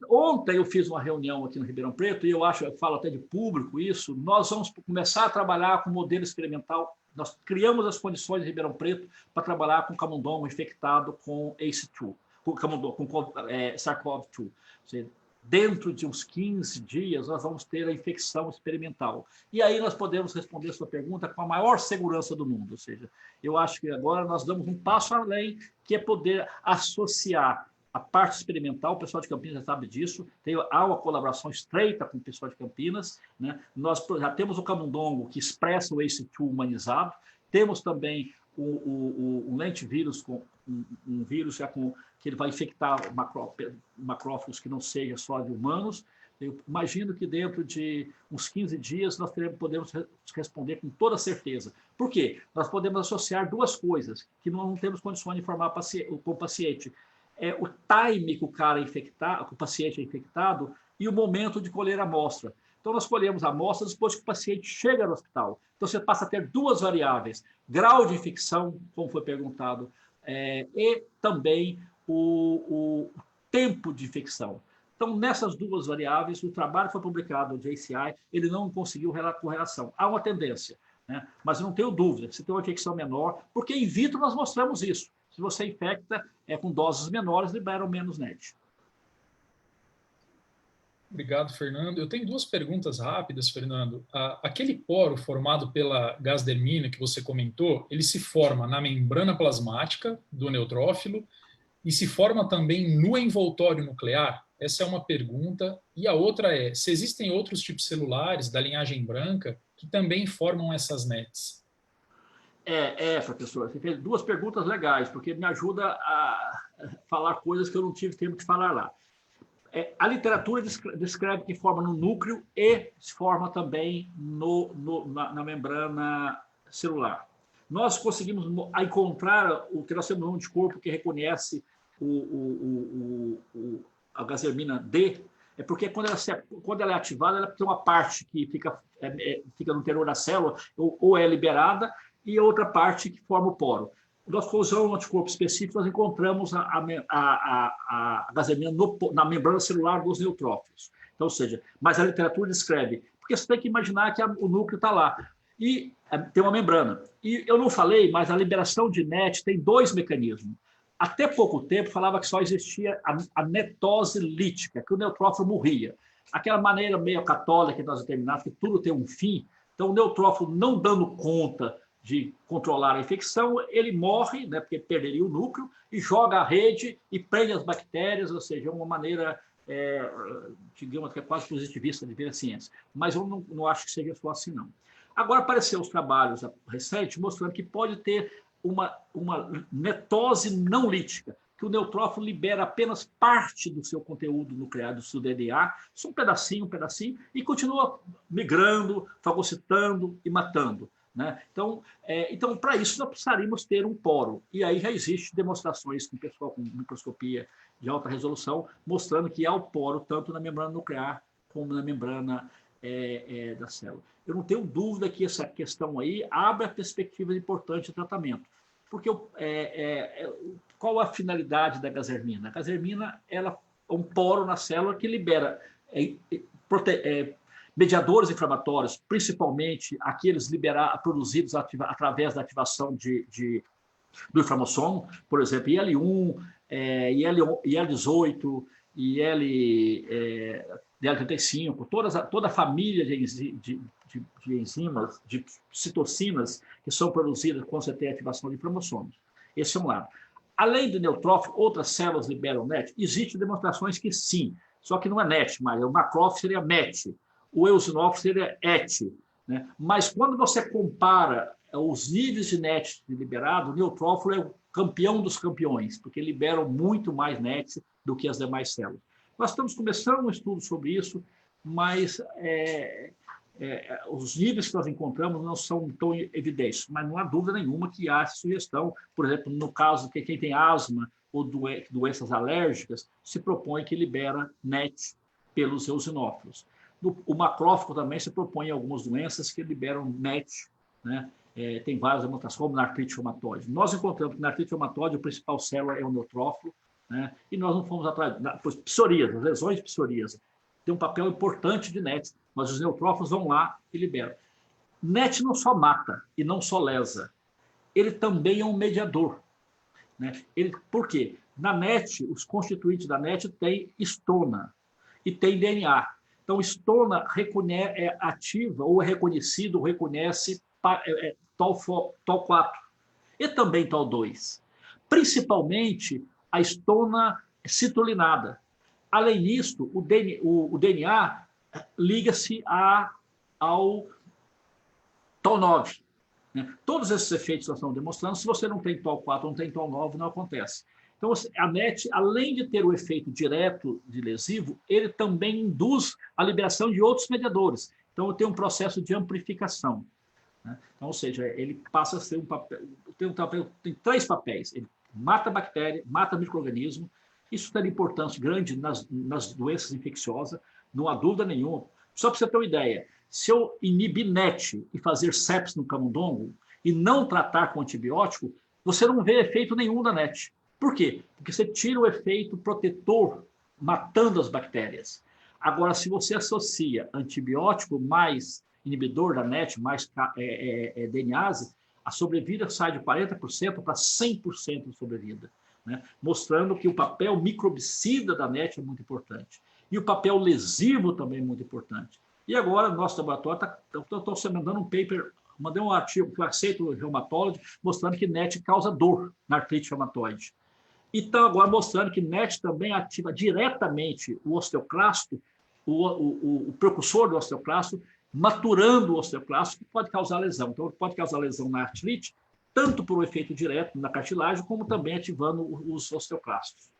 Ontem eu fiz uma reunião aqui no Ribeirão Preto, e eu falo até de público isso, nós vamos começar a trabalhar com modelo experimental, nós criamos as condições em Ribeirão Preto para trabalhar com camundongo infectado com ACE2, com SARS-CoV-2. Ou seja, dentro de uns 15 dias, nós vamos ter a infecção experimental. E aí nós podemos responder a sua pergunta com a maior segurança do mundo. Ou seja, eu acho que agora nós damos um passo além, que é poder associar a parte experimental. O pessoal de Campinas já sabe disso, há uma colaboração estreita com o pessoal de Campinas, né? Nós já temos o camundongo que expressa o ACE2 humanizado, temos também o lentivírus, um vírus que ele vai infectar macrófagos que não seja só de humanos, Eu imagino que dentro de uns 15 dias nós podemos responder com toda certeza. Por quê? Nós podemos associar duas coisas que não temos condições de informar com o paciente. O time que o paciente é infectado e o momento de colher a amostra. Então, nós colhemos a amostra depois que o paciente chega no hospital. Então, você passa a ter duas variáveis: grau de infecção, como foi perguntado, e também o tempo de infecção. Então, nessas duas variáveis, o trabalho que foi publicado no JCI, ele não conseguiu correlação. Há uma tendência, né? Mas eu não tenho dúvida, se tem uma infecção menor, porque in vitro nós mostramos isso. Se você infecta com doses menores, liberam menos NET. Obrigado, Fernando. Eu tenho duas perguntas rápidas, Fernando. Aquele poro formado pela gasdermina que você comentou, ele se forma na membrana plasmática do neutrófilo e se forma também no envoltório nuclear? Essa é uma pergunta. E a outra é, se existem outros tipos celulares da linhagem branca que também formam essas NETs? Professor, você fez duas perguntas legais, porque me ajuda a falar coisas que eu não tive tempo de falar lá. A literatura descreve que forma no núcleo e se forma também na membrana celular. Nós conseguimos encontrar o que nós temos um anticorpo que reconhece a gasdermina D, porque quando ela é ativada, ela tem uma parte que fica no interior da célula, ou é liberada, e outra parte que forma o poro. Nós usamos um anticorpo específico, nós encontramos a gasdermina na membrana celular dos neutrófilos. Então, ou seja, mas a literatura descreve, porque você tem que imaginar que o núcleo está lá, e tem uma membrana. E eu não falei, mas a liberação de NET tem dois mecanismos. Até pouco tempo falava que só existia a netose lítica, que o neutrófilo morria. Aquela maneira meio católica que nós determinamos, que tudo tem um fim. Então, o neutrófilo não dando conta de controlar a infecção, ele morre, né, porque perderia o núcleo, e joga a rede e prende as bactérias, ou seja, é uma maneira, digamos que é quase positivista de ver a ciência. Mas eu não acho que seja só assim, não. Agora apareceram os trabalhos recentes mostrando que pode ter uma netose não lítica, que o neutrófilo libera apenas parte do seu conteúdo nuclear, do seu DNA, só um pedacinho, e continua migrando, fagocitando e matando. Né? Então, para isso, nós precisaríamos ter um poro. E aí já existem demonstrações com o pessoal com microscopia de alta resolução, mostrando que há o poro tanto na membrana nuclear como na membrana da célula. Eu não tenho dúvida que essa questão aí abre a perspectiva importante de tratamento. Porque qual a finalidade da gasdermina? A gasdermina ela é um poro na célula que libera mediadores inflamatórios, principalmente aqueles produzidos através da ativação do inflamossomo, por exemplo, IL-1, IL-18, IL-35, toda a família de enzimas, de citocinas que são produzidas quando você tem ativação de cromossomos. Esse é um lado. Além do neutrófilo, outras células liberam NET? Existem demonstrações que sim, só que não é NET, mas o macrófago seria MET, o eosinófilo seria ET. Né? Mas quando você compara os níveis de NET liberado, o neutrófilo é o campeão dos campeões, porque liberam muito mais NET do que as demais células. Nós estamos começando um estudo sobre isso, mas os níveis que nós encontramos não são tão evidentes, mas não há dúvida nenhuma que há essa sugestão. Por exemplo, no caso de quem tem asma ou doenças alérgicas, se propõe que libera NET pelos eosinófilos. O macrófago também se propõe algumas doenças que liberam NET, né? Tem várias demonstrações, como na artrite reumatoide. Nós encontramos que na artrite reumatoide o principal célula é o neutrófilo, né? E nós não fomos atrás. Psoríase, as lesões de psoríase tem um papel importante de NET, mas os neutrófilos vão lá e liberam. NET não só mata e não só lesa, ele também é um mediador. Né? Por quê? Na NET, os constituintes da NET têm histona e tem DNA. Então, histona ativa ou é reconhecido, ou reconhece TOL4 e também TOL2. Principalmente a histona citolinada. Além disso, o DNA liga-se ao TOL9. Né? Todos esses efeitos que nós estamos demonstrando, se você não tem TOL4, não tem TOL9, não acontece. Então, a NET, além de ter o efeito direto de lesivo, ele também induz a liberação de outros mediadores. Então, tem um processo de amplificação. Né? Então, ou seja, ele passa a ser um papel, tem 3 papéis. Ele mata a bactéria, mata o micro-organismo. Isso tem importância grande nas doenças infecciosas, não há dúvida nenhuma. Só para você ter uma ideia, se eu inibir NET e fazer sepsis no camundongo e não tratar com antibiótico, você não vê efeito nenhum da NET. Por quê? Porque você tira o efeito protetor, matando as bactérias. Agora, se você associa antibiótico mais inibidor da NET, mais DNase, a sobrevida sai de 40% para 100% de sobrevida, né? Mostrando que o papel microbicida da NET é muito importante. E o papel lesivo também é muito importante. E agora, nosso laboratório está mandando um paper, mandei um artigo que eu aceito o Rheumatology, mostrando que NET causa dor na artrite reumatoide. E estão agora mostrando que NET também ativa diretamente o osteoclasto, o precursor do osteoclasto, maturando o osteoclasto, que pode causar lesão. Então, pode causar lesão na artrite, tanto por um efeito direto na cartilagem, como também ativando os osteoclastos.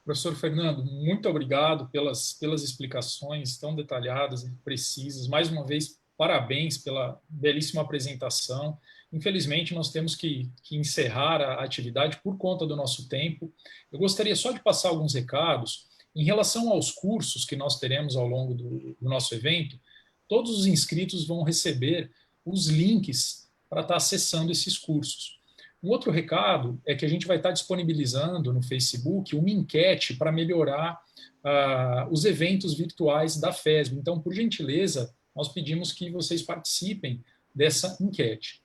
Professor Fernando, muito obrigado pelas explicações tão detalhadas e precisas. Mais uma vez, parabéns pela belíssima apresentação. Infelizmente, nós temos que encerrar a atividade por conta do nosso tempo. Eu gostaria só de passar alguns recados. Em relação aos cursos que nós teremos ao longo do nosso evento, todos os inscritos vão receber os links para estar acessando esses cursos. Um outro recado é que a gente vai estar disponibilizando no Facebook uma enquete para melhorar os eventos virtuais da FESB. Então, por gentileza, nós pedimos que vocês participem dessa enquete.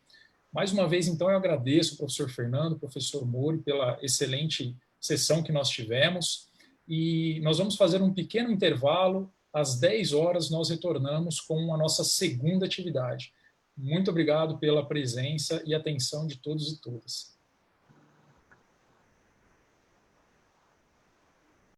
Mais uma vez, então, eu agradeço ao professor Fernando, ao professor Mori, pela excelente sessão que nós tivemos. E nós vamos fazer um pequeno intervalo. Às 10 horas, nós retornamos com a nossa segunda atividade. Muito obrigado pela presença e atenção de todos e todas.